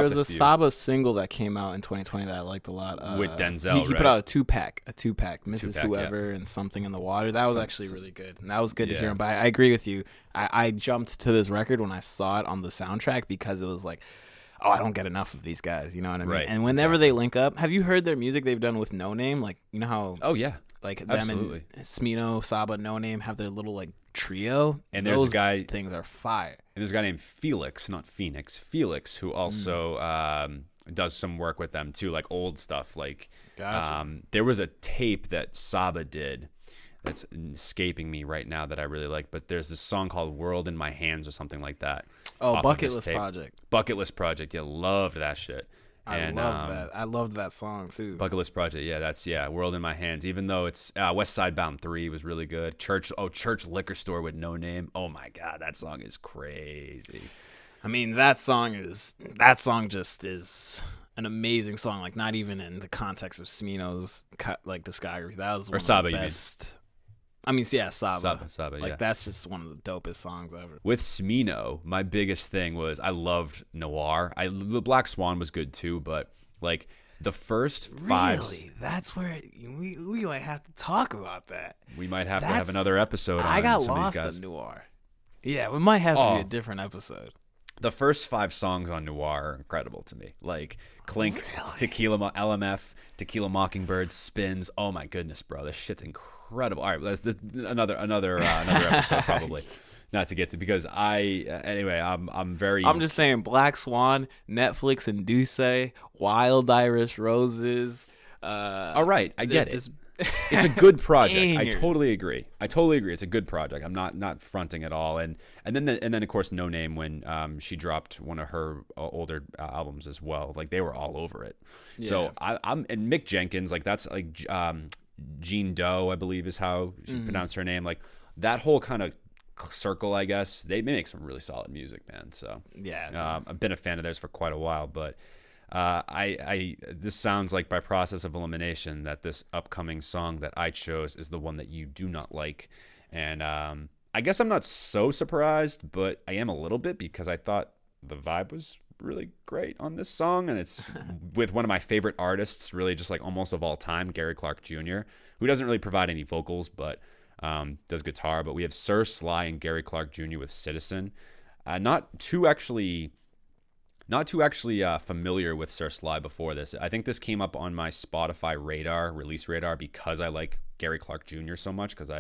was a Saba single that came out in 2020 that I liked a lot. With Denzel, he put out a two pack, Mrs. Two-pack, Whoever and Something in the Water. That was actually really good, and that was good to hear him. But I agree with you. I jumped to this record when I saw it on the soundtrack because it was like, oh, I don't get enough of these guys. You know what I mean? Right, and whenever they link up, have you heard their music they've done with No Name? Like, you know how? Oh yeah. Like them and Smino, Saba, No Name have their little like trio. And there's a guy. Things are fire. And there's a guy named Felix, not Phoenix, Felix, who also does some work with them too, like old stuff. Like, there was a tape that Saba did that's escaping me right now that I really like. But there's this song called "World in My Hands" or something like that. Oh, Bucket List Project. Bucket List Project. Yeah, loved that shit. I loved that. I loved that song too. Bucket List Project. Yeah, that's World in My Hands. Even though it's West Side Bound 3 was really good. Church Liquor Store with No Name. Oh my God, that song is crazy. I mean, that song just is an amazing song. Like, not even in the context of Smino's like discography. That was one of the best. I mean, yeah, Saba, like, that's just one of the dopest songs ever. With Smino, my biggest thing was I loved Noir. The Black Swan was good too, but like the first five. Really, that's where we might have to talk about that. We might have to have another episode. I got lost in Noir. Yeah, we might have to be a different episode. The first 5 songs on Noir are incredible to me. Like Clink, really? Tequila, LMF, Tequila Mockingbird, Spins. Oh my goodness, bro, this shit's incredible. All right, let's another episode probably. Not to get to, because I'm just saying, Black Swan, Netflix and Duce, Wild Irish Roses. All right, I get it. It's a good project. I totally agree. It's a good project. I'm not fronting at all. And then of course No Name, when she dropped one of her older albums as well. Like, they were all over it. Yeah. So I'm and Mick Jenkins, like, that's like Jean Doe, I believe is how she pronounced her name. Like, that whole kind of circle, I guess, they make some really solid music, man. So yeah, I've been a fan of theirs for quite a while, but. This sounds like, by process of elimination, that this upcoming song that I chose is the one that you do not like. And I guess I'm not so surprised, but I am a little bit, because I thought the vibe was really great on this song. And it's with one of my favorite artists, really just like almost of all time, Gary Clark Jr., who doesn't really provide any vocals, but does guitar. But we have Sir Sly and Gary Clark Jr. with Citizen. Not too actually familiar with Sir Sly before this. I think this came up on my Spotify release radar, because I like Gary Clark Jr. so much, because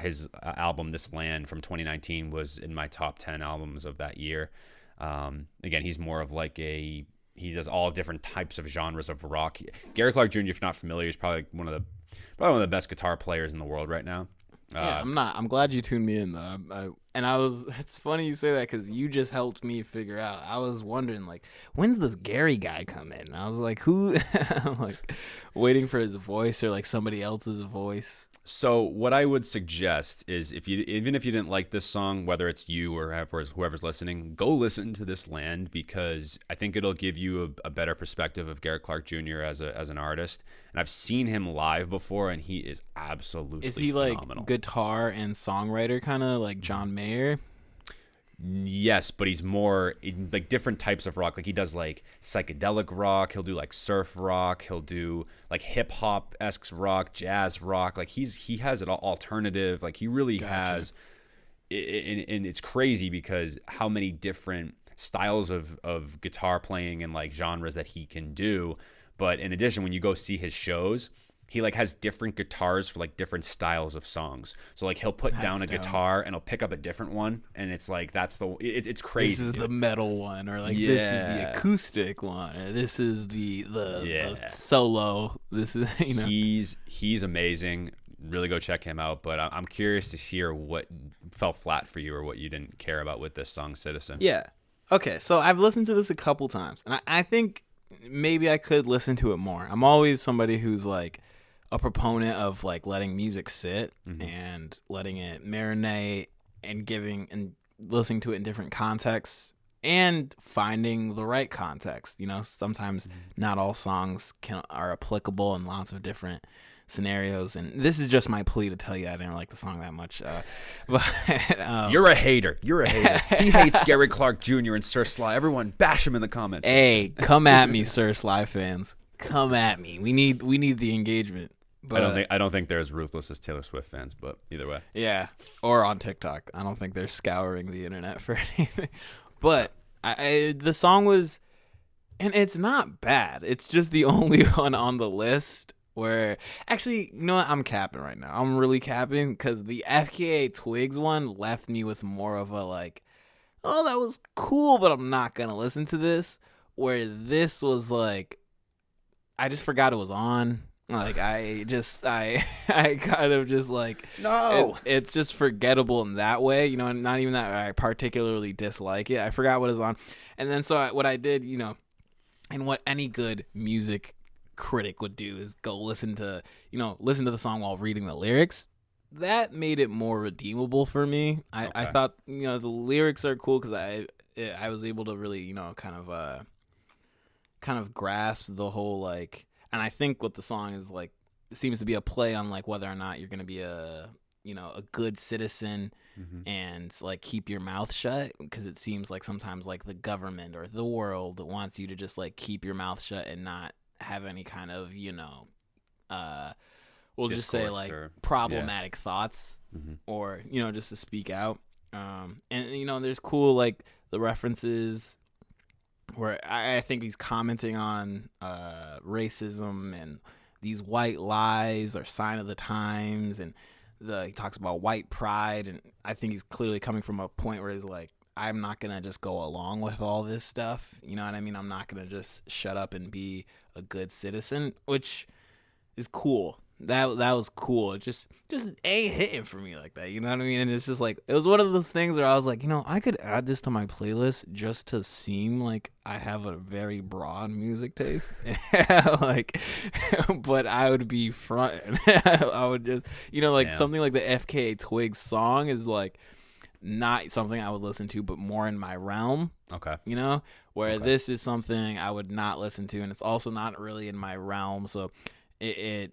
his album This Land from 2019 was in my top 10 albums of that year. Again, he's more of like he does all different types of genres of rock. Gary Clark Jr., if you're not familiar, is probably one of the best guitar players in the world right now. Yeah, I'm glad you tuned me in though. It's funny you say that, because you just helped me figure out. I was wondering, like, when's this Gary guy come in? And I was like, who? I'm like waiting for his voice, or like somebody else's voice. So what I would suggest is, even if you didn't like this song, whether it's you or whoever's listening, go listen to This Land, because I think it'll give you a better perspective of Gary Clark Jr. as an artist. And I've seen him live before, and he is absolutely phenomenal. Like guitar and songwriter, kind of like John Mayer? Yes, but he's more like different types of rock. Like, he does like psychedelic rock. He'll do like surf rock. He'll do like hip hop esque rock, jazz rock. Like, he has it all, alternative. Like, he really has. And it's crazy, because how many different styles of guitar playing and like genres that he can do. But in addition, when you go see his shows, he like has different guitars for like different styles of songs. So like he'll put down a guitar and he'll pick up a different one, and it's like it's crazy. This is the metal one, or like this is the acoustic one, or this is the solo. This is he's amazing. Really go check him out. But I'm curious to hear what fell flat for you, or what you didn't care about with this song, Citizen. Yeah. Okay, so I've listened to this a couple times, and I think maybe I could listen to it more. I'm always somebody who's like a proponent of like letting music sit and letting it marinate and giving and listening to it in different contexts and finding the right context. You know, sometimes not all songs are applicable in lots of different scenarios, and this is just my plea to tell you I didn't like the song that much. But You're a hater. He hates Gary Clark Jr. and Sir Sly. Everyone, bash him in the comments. Hey, come at me, Sir Sly fans. Come at me. We need the engagement. But I don't think they're as ruthless as Taylor Swift fans, but either way. Yeah, or on TikTok. I don't think they're scouring the internet for anything. But the song was, and it's not bad. It's just the only one on the list where, actually, you know what? I'm capping right now. I'm really capping because the FKA Twigs one left me with more of a like, oh, that was cool, but I'm not going to listen to this. Where this was like, I just forgot it was on. Like, I kind of just like, no, it's just forgettable in that way, you know, and not even that I particularly dislike it. I forgot what is on. And then so what I did, you know, and what any good music critic would do is go listen to the song while reading the lyrics. That made it more redeemable for me. I thought, you know, the lyrics are cool because I was able to really, you know, kind of grasp the whole like. And I think what the song is like, it seems to be a play on like whether or not you're going to be a good citizen and like keep your mouth shut, because it seems like sometimes like the government or the world wants you to just like keep your mouth shut and not have any kind of, you know, we'll just say like problematic thoughts or, you know, just to speak out. And, you know, there's cool like the references where I think he's commenting on racism and these white lies are sign of the times, and he talks about white pride, and I think he's clearly coming from a point where he's like, I'm not going to just go along with all this stuff, you know what I mean? I'm not going to just shut up and be a good citizen, which is cool. That was cool. It just ain't hitting for me like that, you know what I mean? And it's just like, it was one of those things where I was like, you know, I could add this to my playlist just to seem like I have a very broad music taste. Like, but I would be front. I would just, you know, like something like the FKA Twigs song is like not something I would listen to, but more in my realm. Okay. You know, where this is something I would not listen to, and it's also not really in my realm. So I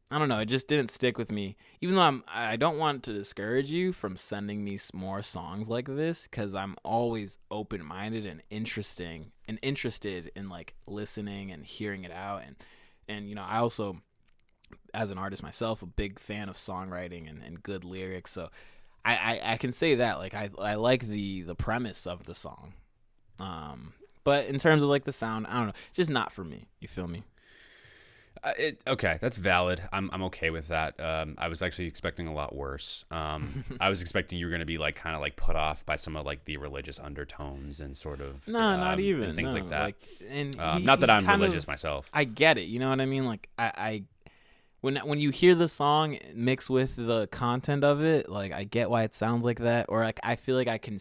don't know, it just didn't stick with me, even though I don't want to discourage you from sending me more songs like this, because I'm always open-minded and interested in like listening and hearing it out, and you know, I also, as an artist myself, a big fan of songwriting and good lyrics, so I can say that like I like the premise of the song, but in terms of like the sound, I don't know, just not for me. You feel me? Okay, that's valid. I'm okay with that. I was actually expecting a lot worse. I was expecting you were going to be like kind of like put off by some of like the religious undertones and sort of not even and things like that. Like, and not that I'm religious myself. I get it. You know what I mean? Like I when you hear the song mixed with the content of it, like I get why it sounds like that, or like I feel like I can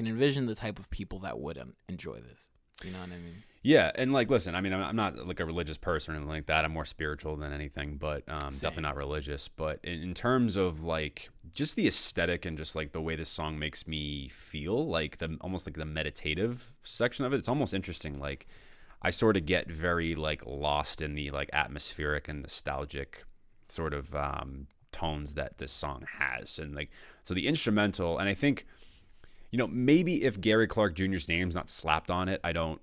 envision the type of people that would enjoy this. You know what I mean? Yeah, and like, listen, I mean, I'm not like a religious person or anything like that. I'm more spiritual than anything, but definitely not religious. But in terms of like just the aesthetic and just like the way this song makes me feel, like almost like the meditative section of it, it's almost interesting. Like I sort of get very like lost in the like atmospheric and nostalgic sort of tones that this song has, and like so the instrumental, and I think, you know, maybe if Gary Clark Jr.'s name's not slapped on it, I don't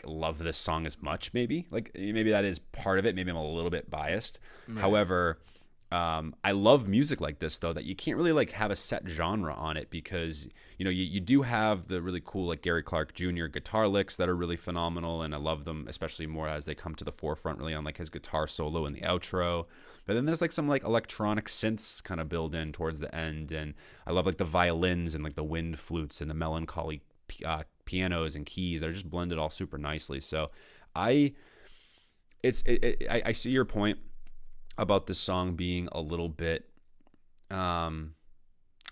love this song as much. Maybe that is part of it. Maybe I'm a little bit biased. Right. However, I love music like this though, that you can't really like have a set genre on it, because you know you do have the really cool like Gary Clark Jr. guitar licks that are really phenomenal, and I love them especially more as they come to the forefront really on like his guitar solo in the outro. But then there's like some like electronic synths kind of build in towards the end, and I love like the violins and like the wind flutes and the melancholy pianos and keys that are just blended all super nicely. So I see your point about this song being a little bit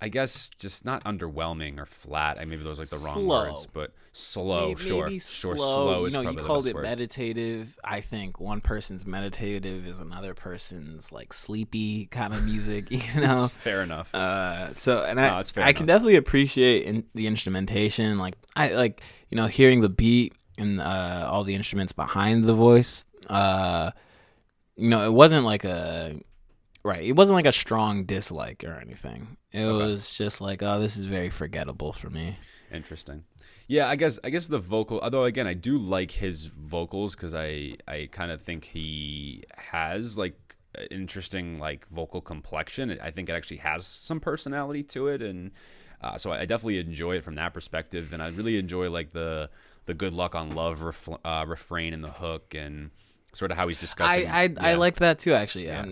I guess just not underwhelming or flat. Maybe those like the wrong Slow. words, but slow. Maybe Sure. slow. Slow is You probably the called best it word. meditative. I think one person's meditative is another person's like sleepy kind of music. Fair enough. So and No, it's fair I can enough. definitely appreciate the instrumentation. Like I like hearing the beat and all the instruments behind the voice. It wasn't like it wasn't like a strong dislike or anything. It was just like, oh, this is very forgettable for me. Interesting. Yeah, I guess the vocal. Although again, I do like his vocals because I kind of think he has like an interesting like vocal complexion. I think it actually has some personality to it, and so I definitely enjoy it from that perspective. And I really enjoy like the "Good Luck on Love" refrain in the hook and sort of how he's discussing. I like that too, actually. Yeah.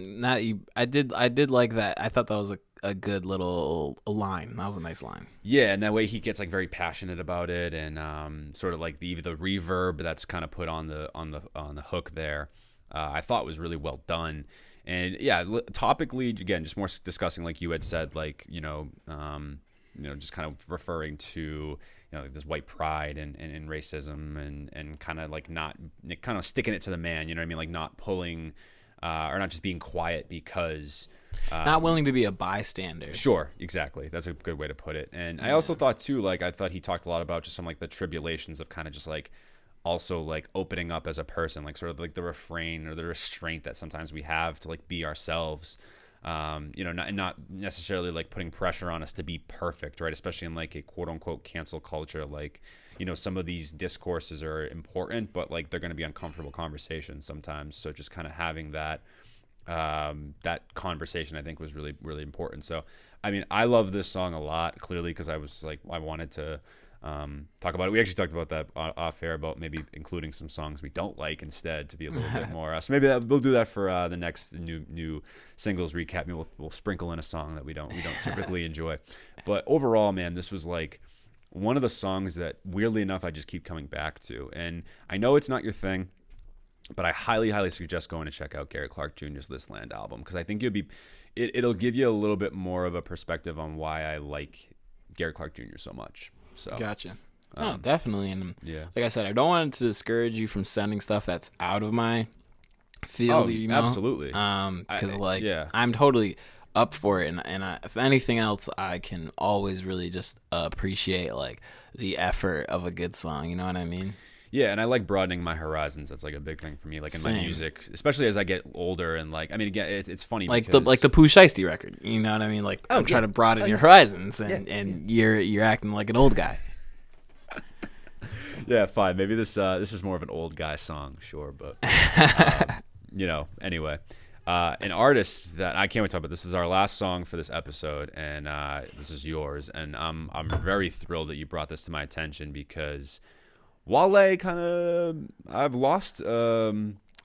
I did like that. I thought that was a good little line. That was a nice line. Yeah, and that way he gets like very passionate about it, and sort of like the reverb that's kind of put on the hook there. I thought was really well done, and yeah, topically again, just more discussing like you had said, like just kind of referring to like this white pride and racism and kind of like not kind of sticking it to the man. You know what I mean? Like not pulling or not just being quiet because. Not willing to be a bystander. Sure, exactly. That's a good way to put it. And I also thought too, like I thought he talked a lot about just some like the tribulations of kind of just like also like opening up as a person, like sort of like the refrain or the restraint that sometimes we have to like be ourselves. Not necessarily like putting pressure on us to be perfect, right? Especially in like a quote unquote cancel culture. Like, some of these discourses are important, but like they're going to be uncomfortable conversations sometimes. So just kind of having that conversation I think was really, really important. So, I mean, I love this song a lot, clearly, because I was like, I wanted to talk about it. We actually talked about that off air about maybe including some songs we don't like instead to be a little bit more. So maybe we'll do that for the next new singles recap. Maybe we'll sprinkle in a song that we don't typically enjoy. But overall, man, this was like one of the songs that weirdly enough I just keep coming back to. And I know it's not your thing, but I highly, highly suggest going to check out Gary Clark Jr.'s This Land album because I think it'll give you a little bit more of a perspective on why I like Gary Clark Jr. so much. So Gotcha. Oh, definitely. And yeah, like I said, I don't want to discourage you from sending stuff that's out of my field. Absolutely. Because I'm totally up for it, and if anything else, I can always really just appreciate like the effort of a good song. You know what I mean? Yeah, and I like broadening my horizons. That's like a big thing for me, like in my music, especially as I get older. And like, I mean, again, it's funny like because the Pooh Shiesty record. You know what I mean? Like I'm trying to broaden your horizons, and you're acting like an old guy. Yeah, fine. Maybe this is more of an old guy song, sure, but anyway. An artist that I can't wait to talk about. This is our last song for this episode, and this is yours. And I'm very thrilled that you brought this to my attention because Wale I've lost a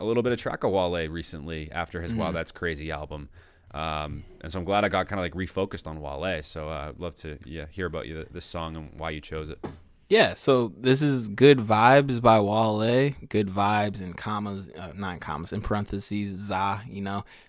little bit of track of Wale recently after his Wow That's Crazy album. And so I'm glad I got kind of like refocused on Wale. So I'd love to hear about this song and why you chose it. Yeah, so this is Good Vibes by Wale. Good Vibes in commas, not in commas, in parentheses, za,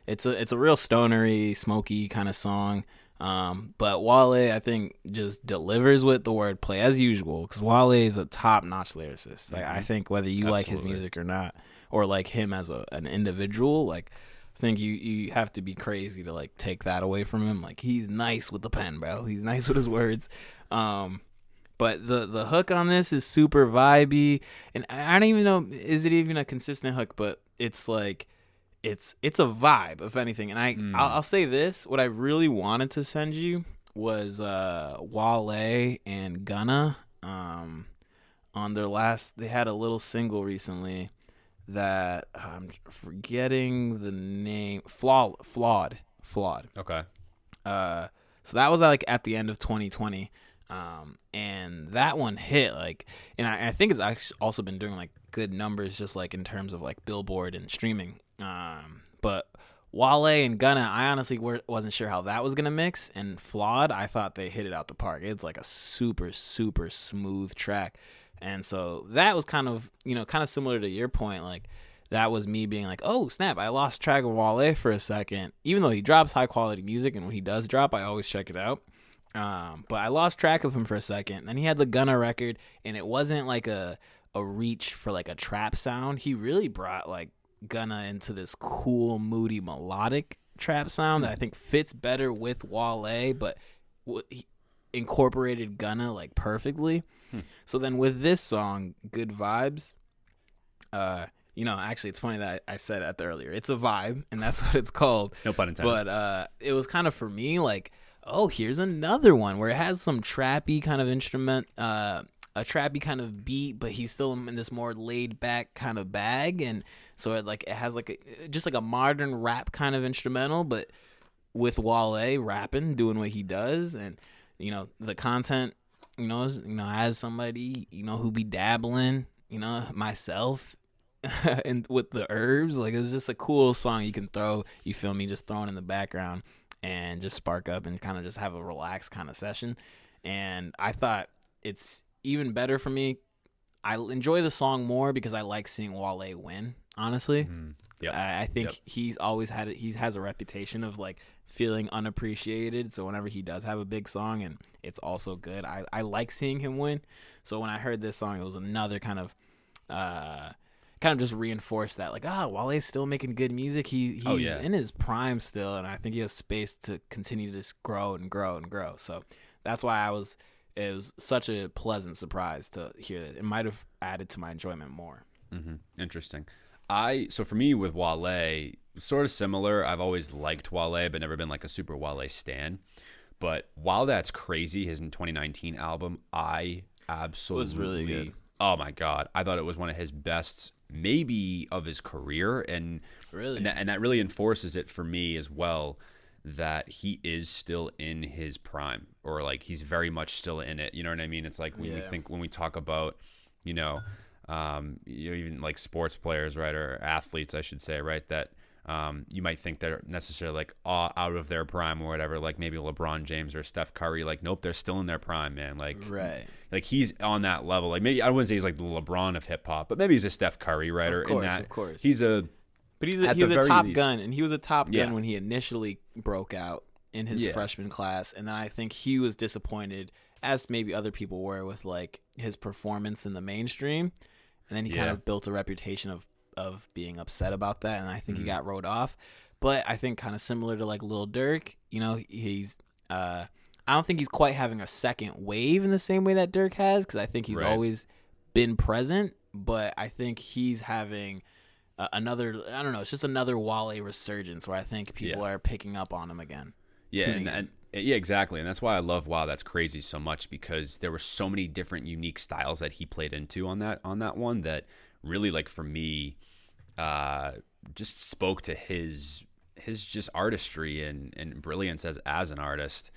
It's a real stonery, smoky kind of song. But Wale, I think, just delivers with the wordplay as usual because Wale is a top-notch lyricist. Like, I think whether you like his music or not, or like him as an individual, like I think you have to be crazy to like take that away from him. Like he's nice with the pen, bro. He's nice with his words. But the hook on this is super vibey, and I don't even know, is it even a consistent hook? But it's like it's a vibe, if anything. And I'll say this: what I really wanted to send you was Wale and Gunna on their last. They had a little single recently that I'm forgetting the name. Flawed. Okay. So that was like at the end of 2020. And that one hit like, and I think it's actually also been doing like good numbers just like in terms of like Billboard and streaming. But Wale and Gunna, I honestly wasn't sure how that was gonna mix. And Flawed, I thought they hit it out the park. It's like a super, super smooth track. And so that was kind of similar to your point. Like that was me being like, oh snap, I lost track of Wale for a second. Even though he drops high quality music, and when he does drop, I always check it out. But I lost track of him for a second. Then he had the Gunna record, and it wasn't like a reach for like a trap sound. He really brought like Gunna into this cool, moody, melodic trap sound that I think fits better with Wale, but he incorporated Gunna like perfectly. So then with this song, Good Vibes, actually it's funny that I said that earlier. It's a vibe, and that's what it's called. No pun intended. But it was kind of for me like, oh, here's another one where it has some trappy kind of instrument, a trappy kind of beat, but he's still in this more laid back kind of bag, and so it has like just like a modern rap kind of instrumental, but with Wale rapping, doing what he does, and the content, as somebody who be dabbling, myself, and with the herbs, like it's just a cool song you can throw. You feel me? Just throwing in the background and just spark up and kind of just have a relaxed kind of session. And I thought it's even better for me. I enjoy the song more because I like seeing Wale win, honestly. Yeah, I think he's always had it. He has a reputation of like feeling unappreciated. So whenever he does have a big song and it's also good, I like seeing him win. So when I heard this song, it was another kind of just reinforced that, like, Wale's still making good music. He's in his prime still, and I think he has space to continue to just grow and grow and grow. So that's why it was such a pleasant surprise to hear that. It might have added to my enjoyment more. Interesting. So for me with Wale, sort of similar. I've always liked Wale, but never been like a super Wale stan. But While That's Crazy, his 2019 album, I absolutely was really good. Oh my God. I thought it was one of his best, maybe of his career. And really, and that really enforces it for me as well, that he is still in his prime, or like he's very much still in it. You know what I mean? It's like when we talk about, even like sports players, right, or athletes, I should say, right, that you might think they're necessarily like out of their prime or whatever, like maybe LeBron James or Steph Curry, like nope, they're still in their prime, man. Like he's on that level. Like maybe I wouldn't say he's like the LeBron of hip hop, but maybe he's a Steph Curry, right? Of course. He's a top gun, and he was a top gun when he initially broke out in his freshman class, and then I think he was disappointed, as maybe other people were, with like his performance in the mainstream, and then he kind of built a reputation of being upset about that, and I think he got wrote off. But I think kind of similar to like Lil Durk, he's I don't think he's quite having a second wave in the same way that Durk has, because I think he's always been present, but I think he's having another, I don't know, it's just another Wale resurgence where I think people are picking up on him again. Yeah, and exactly. And that's why I love Wow That's Crazy so much, because there were so many different unique styles that he played into on that one that really, like, for me, just spoke to his just artistry and brilliance as an artist.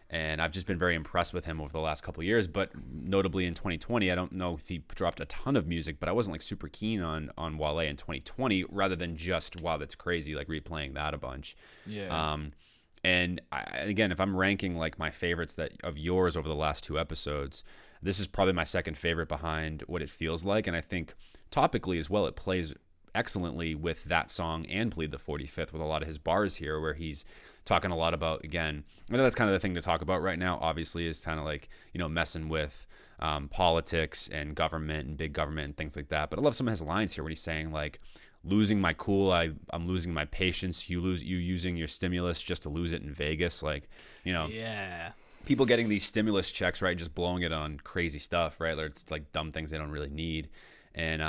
And I've just been very impressed with him over the last couple of years. But notably in 2020, I don't know if he dropped a ton of music, but I wasn't like super keen on Wale in 2020, rather than just Wow That's Crazy, like replaying that a bunch. Yeah. And again, if I'm ranking like my favorites of yours over the last two episodes, this is probably my second favorite behind What It Feels Like. And I think topically as well, it plays excellently with that song and Plead the 45th, with a lot of his bars here, where he's talking a lot about, again, I know that's kind of the thing to talk about right now, obviously, is kind of like, messing with politics and government and big government and things like that. But I love some of his lines here when he's saying like, losing my cool, I'm losing my patience, you using your stimulus just to lose it in Vegas, like, people getting these stimulus checks, right, just blowing it on crazy stuff, right, it's like dumb things they don't really need. And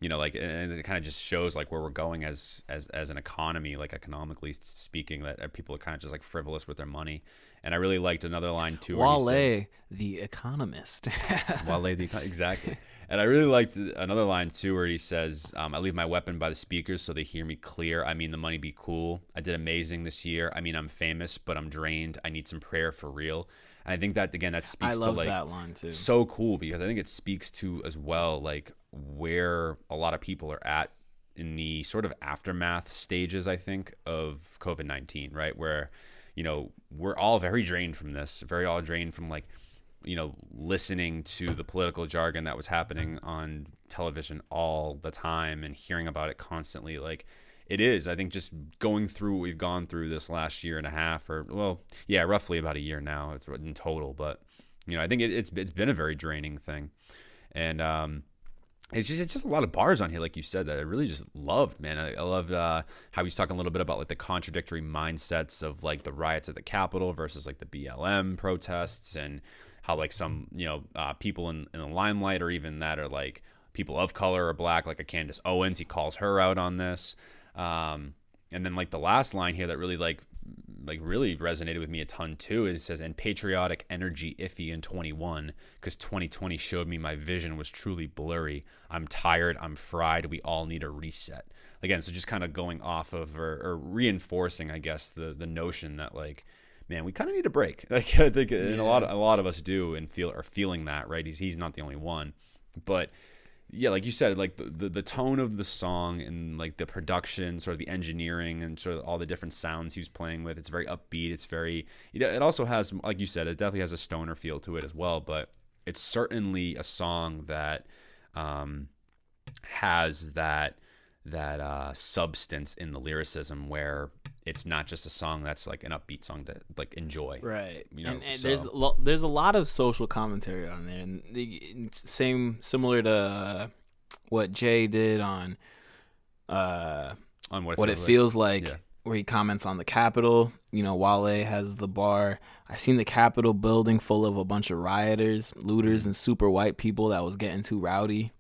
and it kind of just shows like where we're going as an economy, like economically speaking, that people are kind of just like frivolous with their money. And I really liked another line too, Wale the economist. Wale exactly. And I really liked another line too, where he says, I leave my weapon by the speakers so they hear me clear. I mean, the money be cool. I did amazing this year. I mean, I'm famous, but I'm drained. I need some prayer for real. And I think that, again, that speaks to like that line too. So cool, because I think it speaks to as well like where a lot of people are at in the sort of aftermath stages, I think, of COVID-19, right? Where, we're all very drained from this, all drained from like, listening to the political jargon that was happening on television all the time and hearing about it constantly. Like, It is. I think just going through what we've gone through this last year and a half, or well, yeah, roughly about a year now. It's in total, but I think it's been a very draining thing, and it's just a lot of bars on here, like you said, that I really just loved, man. I loved how he's talking a little bit about like the contradictory mindsets of like the riots at the Capitol versus like the BLM protests, and how like some people in the limelight, or even that are like people of color or black, like a Candace Owens. He calls her out on this. And then like the last line here that really like really resonated with me a ton too, is it says, "And patriotic energy iffy in 21, because 2020 showed me my vision was truly blurry. I'm tired, I'm fried, we all need a reset." Again, so just kind of going off of or reinforcing, I guess, the notion that like, man, we kind of need a break. Like I think and a lot of us do, and are feeling that, right? He's not the only one. But yeah, like you said, like the tone of the song and like the production, sort of the engineering and sort of all the different sounds he was playing with, it's very upbeat. It's very, it also has, like you said, it definitely has a stoner feel to it as well, but it's certainly a song that has that substance in the lyricism, where it's not just a song that's like an upbeat song to like enjoy, right? And so. there's a lot of social commentary on there, and similar to what Jay did on what it feels like, where he comments on the Capitol. Wale has the bar, "I seen the Capitol building full of a bunch of rioters, looters, and super white people that was getting too rowdy.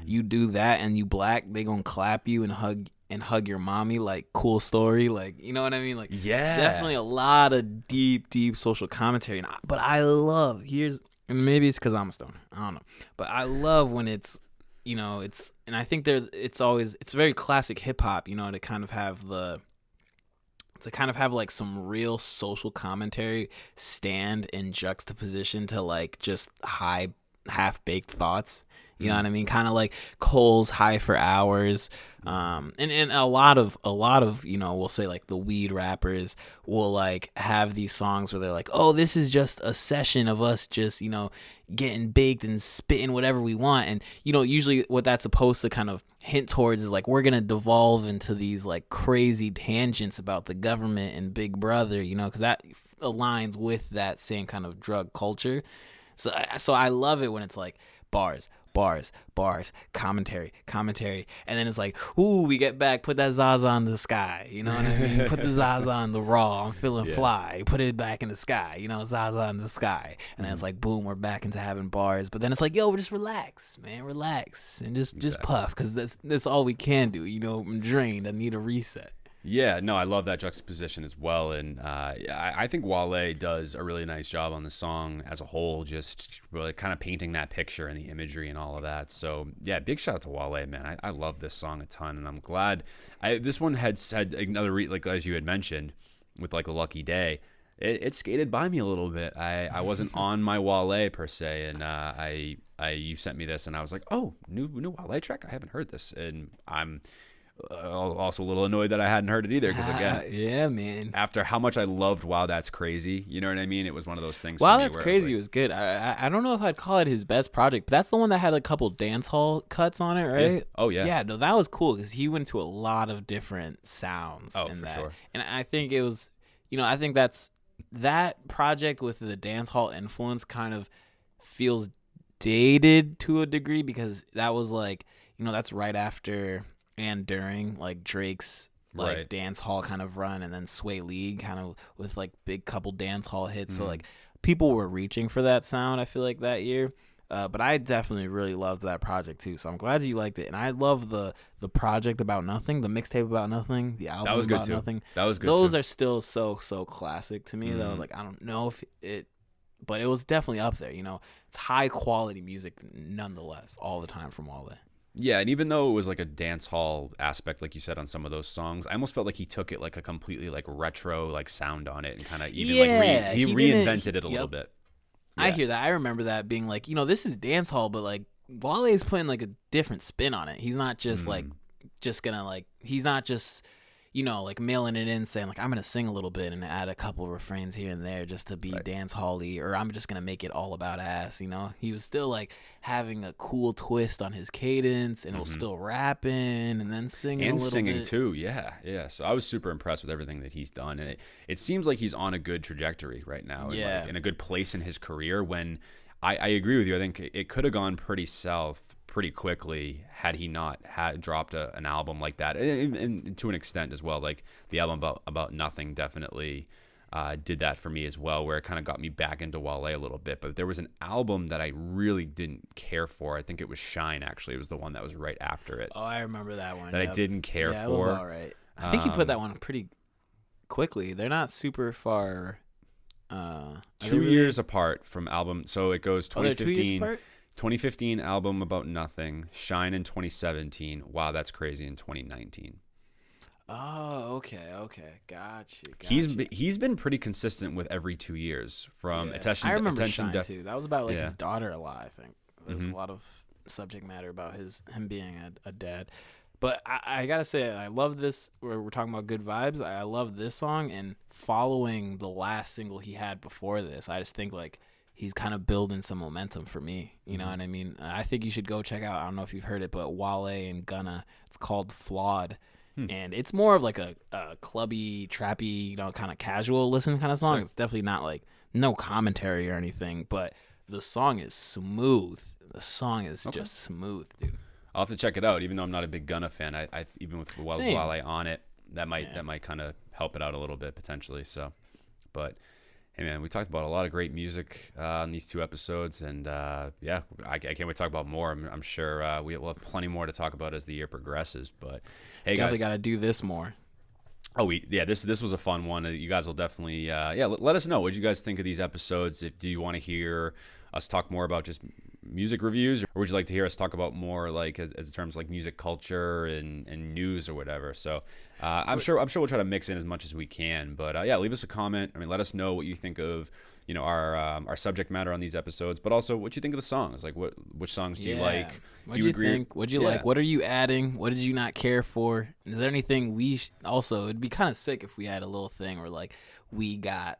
You do that and you black, they gonna clap you and hug your mommy, like, cool story." Like, you know what I mean? Like, yeah, definitely a lot of deep social commentary. But I love, and maybe it's because I'm a stoner, I don't know, but I love when it's, and I think it's very classic hip hop, to kind of have like some real social commentary stand in juxtaposition to like just high half-baked thoughts. You know what I mean? Kind of like Cole's "High for Hours," and a lot of we'll say like the weed rappers will like have these songs where they're like, "Oh, this is just a session of us just getting baked and spitting whatever we want," and usually what that's supposed to kind of hint towards is like, we're gonna devolve into these like crazy tangents about the government and Big Brother, because that aligns with that same kind of drug culture. So I love it when it's like bars, commentary, and then it's like, ooh, we get back, put that Zaza in the sky, you know what I mean? Put the Zaza on the raw, I'm feeling fly, put it back in the sky, Zaza in the sky, and then it's like, boom, we're back into having bars, but then it's like, yo, just relax, man, and just puff, because that's all we can do, I'm drained, I need a reset. Yeah, no, I love that juxtaposition as well, and I think Wale does a really nice job on the song as a whole, just really kind of painting that picture and the imagery and all of that. So yeah, big shout out to Wale, man. I love this song a ton, and I'm glad. This one had another like as you had mentioned with like a Lucky Day. It skated by me a little bit. I wasn't on my Wale per se, and you sent me this, and I was like, oh, new Wale track. I haven't heard this, and I'm also a little annoyed that I hadn't heard it either, because again, yeah, man, after how much I loved Wow That's Crazy, you know what I mean, it was one of those things. Wow That's Crazy was good. I don't know if I'd call it his best project, but that's the one that had a couple dance hall cuts on it, right? Yeah. Oh yeah, no, that was cool, because he went to a lot of different sounds in for that. Sure. And I think it was, I think that project with the dance hall influence kind of feels dated to a degree, because that was like, that's right after and during like Drake's like dance hall kind of run, and then Sway Lee kind of with like big couple dance hall hits. So like people were reaching for that sound, I feel like, that year. But I definitely really loved that project too. So I'm glad you liked it. And I love the project About Nothing, the mixtape About Nothing, the album that was good About too. Nothing. That was good. Those too. are still so classic to me though. Like, I don't know if it, but it was definitely up there. It's high quality music nonetheless, all the time from Wale. Yeah, and even though it was like a dance hall aspect, like you said, on some of those songs, I almost felt like he took it like a completely like retro like sound on it, and kind of even like he reinvented it a little bit. Yeah. I hear that. I remember that being like, this is dance hall, but like Wale's putting like a different spin on it. He's not just like just gonna like, he's not just like mailing it in saying like I'm gonna sing a little bit and add a couple refrains here and there just to be dance hall-y, or I'm just gonna make it all about ass. He was still like having a cool twist on his cadence, and it was still rapping and then singing and a little singing bit. too. Yeah. So I was super impressed with everything that he's done, and it seems like he's on a good trajectory right now. And like in a good place in his career. When I agree with you, I think it could have gone pretty south pretty quickly had he not had dropped an album like that, and to an extent as well. Like the album about Nothing definitely did that for me as well, where it kind of got me back into Wale a little bit. But there was an album that I really didn't care for. I think it was Shine, actually. It was the one that was right after it. Oh, I remember that one. That I didn't care for. It was all right. I think he put that one pretty quickly. They're not super far. 2 years apart from album. So it goes 2015. 2 years apart? 2015 album About Nothing, Shine in 2017. Wow, that's crazy, in 2019. Oh, okay, gotcha. He's been pretty consistent with every 2 years from attention. I remember attention Shine too. That was about like his Yeah. daughter a lot. I think there was a lot of subject matter about him being a dad. But I gotta say, I love this. We're talking about good vibes. I love this song, and following the last single he had before this, I just think like he's kind of building some momentum for me. You know what I mean? I think you should go check out. I don't know if you've heard it, but Wale and Gunna. It's called Flawed. And it's more of like a clubby, trappy, kind of casual listen kind of song. It's definitely not like no commentary or anything, but the song is smooth. The song is just smooth, dude. I'll have to check it out, even though I'm not a big Gunna fan. I even with Wale on it, that might kind of help it out a little bit potentially. So, but hey man, we talked about a lot of great music in these 2 episodes, and I can't wait to talk about more. I'm sure we'll have plenty more to talk about as the year progresses. But hey, Definitely guys, got to do this more. Oh, this was a fun one. You guys will definitely let us know what you guys think of these episodes. Do you want to hear us talk more about just music reviews, or would you like to hear us talk about more like as terms like music culture and news or whatever? So I'm sure we'll try to mix in as much as we can. But leave us a comment. I mean, let us know what you think of our subject matter on these episodes, but also what you think of the songs. Like which songs do you like? Do you agree? What'd you like? What are you adding? What did you not care for? Is there anything also? It'd be kind of sick if we had a little thing where like we got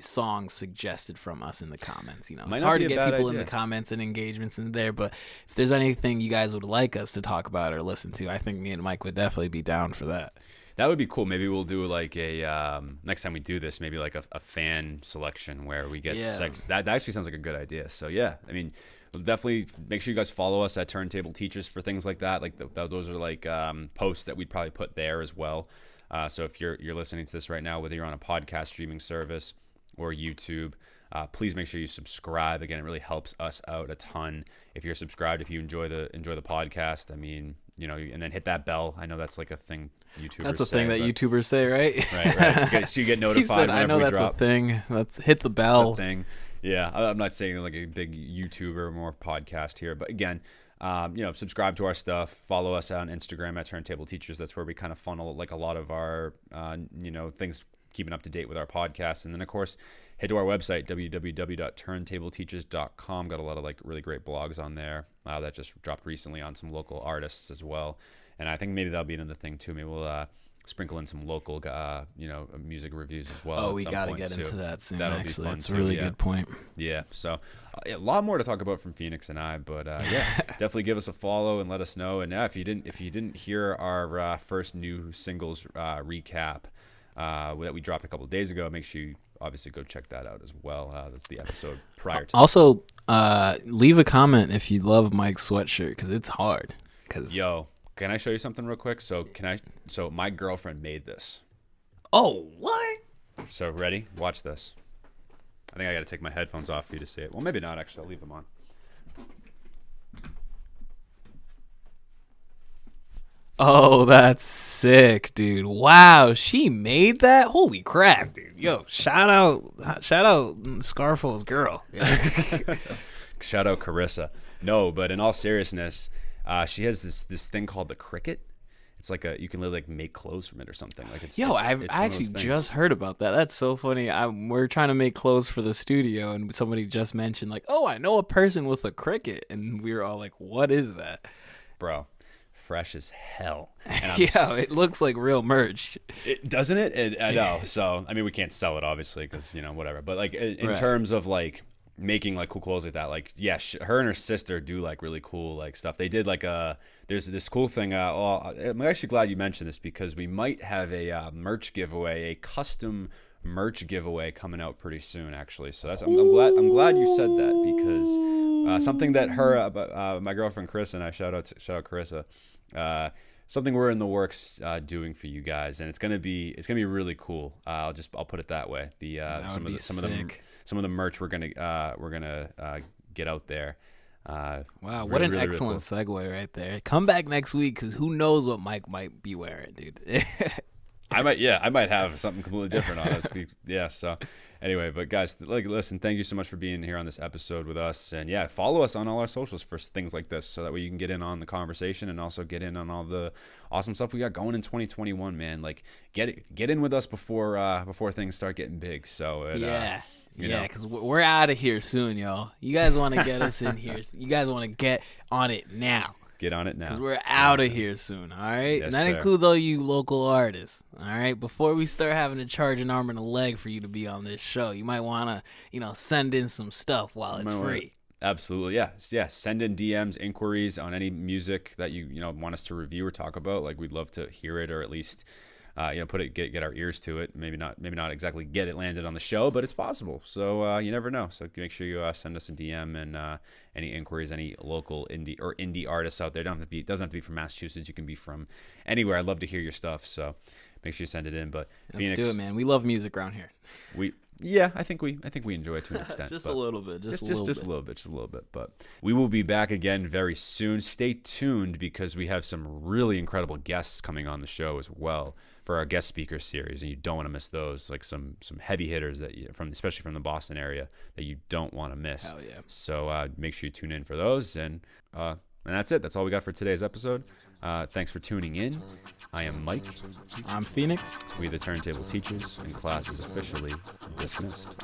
songs suggested from us in the comments. It's hard to get people in the comments and engagements in there, but if there's anything you guys would like us to talk about or listen to, I think me and Mike would definitely be down for that. That would be cool. Maybe we'll do like a next time we do this, maybe like a fan selection where we get that actually sounds like a good idea. So I mean, we'll definitely make sure you guys follow us at Turntable Teachers for things like that. Like those are like posts that we'd probably put there as well. So if you're listening to this right now, whether you're on a podcast streaming service or YouTube, please make sure you subscribe. Again, it really helps us out a ton. If you're subscribed, if you enjoy the podcast, I mean, and then hit that bell. I know that's like a thing YouTubers say. That's a thing that YouTubers say, right? Right. So you get notified. He said, I know that's a thing. Let's hit the bell. Thing. Yeah, I'm not saying like a big YouTuber or more podcast here, but again, subscribe to our stuff. Follow us on Instagram at Turntable Teachers. That's where we kind of funnel like a lot of our, things, keeping up to date with our podcast. And then of course, head to our website, www.turntableteachers.com. Got a lot of like really great blogs on there that just dropped recently on some local artists as well. And I think maybe that'll be another thing too. Maybe we'll sprinkle in some local, music reviews as well. Oh, we got to get into that soon. That'll actually, be fun that's a really good point. Yeah. So a lot more to talk about from Phoenix and I, but definitely give us a follow and let us know. And if you didn't hear our first new singles recap that we dropped a couple of days ago, make sure you obviously go check that out as well. That's the episode prior to. Also, leave a comment if you love Mike's sweatshirt, because it's hard. Yo, can I show you something real quick? So my girlfriend made this. Oh, what? So ready? Watch this. I think I got to take my headphones off for you to see it. Well, maybe not, actually. I'll leave them on. Oh, that's sick, dude. Wow, she made that? Holy crap, dude. Yo, shout out Scarfo's girl. Shout out Carissa. No, but in all seriousness, she has this thing called the Cricut. It's like you can like make clothes from it or something. Like I actually just heard about that. That's so funny. We're trying to make clothes for the studio, and somebody just mentioned like, oh, I know a person with a Cricut, and we were all like, what is that, bro? fresh as hell. And Yeah, it looks like real merch. Doesn't it? I know. So I mean, we can't sell it obviously because whatever. But like in terms of like making like cool clothes like that, like her and her sister do like really cool like stuff. They did like there's this cool thing. I'm actually glad you mentioned this because we might have a merch giveaway, a custom merch giveaway coming out pretty soon actually. So that's I'm glad you said that because something that my girlfriend Chris and I shout out Carissa, something we're in the works doing for you guys, and it's gonna be really cool. I'll put it that way. Some of the merch we're gonna get out there. Wow, what an excellent segue right there. Come back next week because who knows what Mike might be wearing, dude. I might have something completely different on us. Yeah. So anyway, but guys, like, listen, thank you so much for being here on this episode with us, and follow us on all our socials for things like this, so that way you can get in on the conversation and also get in on all the awesome stuff we got going in 2021. Man, like get in with us before things start getting big. So because we're out of here soon, y'all. You guys want to get us in here? You guys want to get on it now? Get on it now. Because we're out of here soon, all right? Yes, and that includes all you local artists, all right? Before we start having to charge an arm and a leg for you to be on this show, you might want to, send in some stuff while it's free. Absolutely, yeah. Send in DMs, inquiries on any music that you want us to review or talk about. Like, we'd love to hear it, or at least get our ears to it. Maybe not exactly get it landed on the show, but it's possible. So you never know. So make sure you send us a DM and any inquiries, any local indie artists out there. Doesn't have to be from Massachusetts. You can be from anywhere. I'd love to hear your stuff. So make sure you send it in. But let's do it, man. We love music around here. I think we enjoy it to an extent. Just a little bit. Just a little bit. But we will be back again very soon. Stay tuned because we have some really incredible guests coming on the show as well for our guest speaker series, and you don't want to miss those. Like some heavy hitters especially from the Boston area that you don't want to miss. Hell yeah! So make sure you tune in for those, and that's it. That's all we got for today's episode. Thanks for tuning in. I am Mike. I'm Phoenix. We the Turntable Teachers, and class is officially dismissed.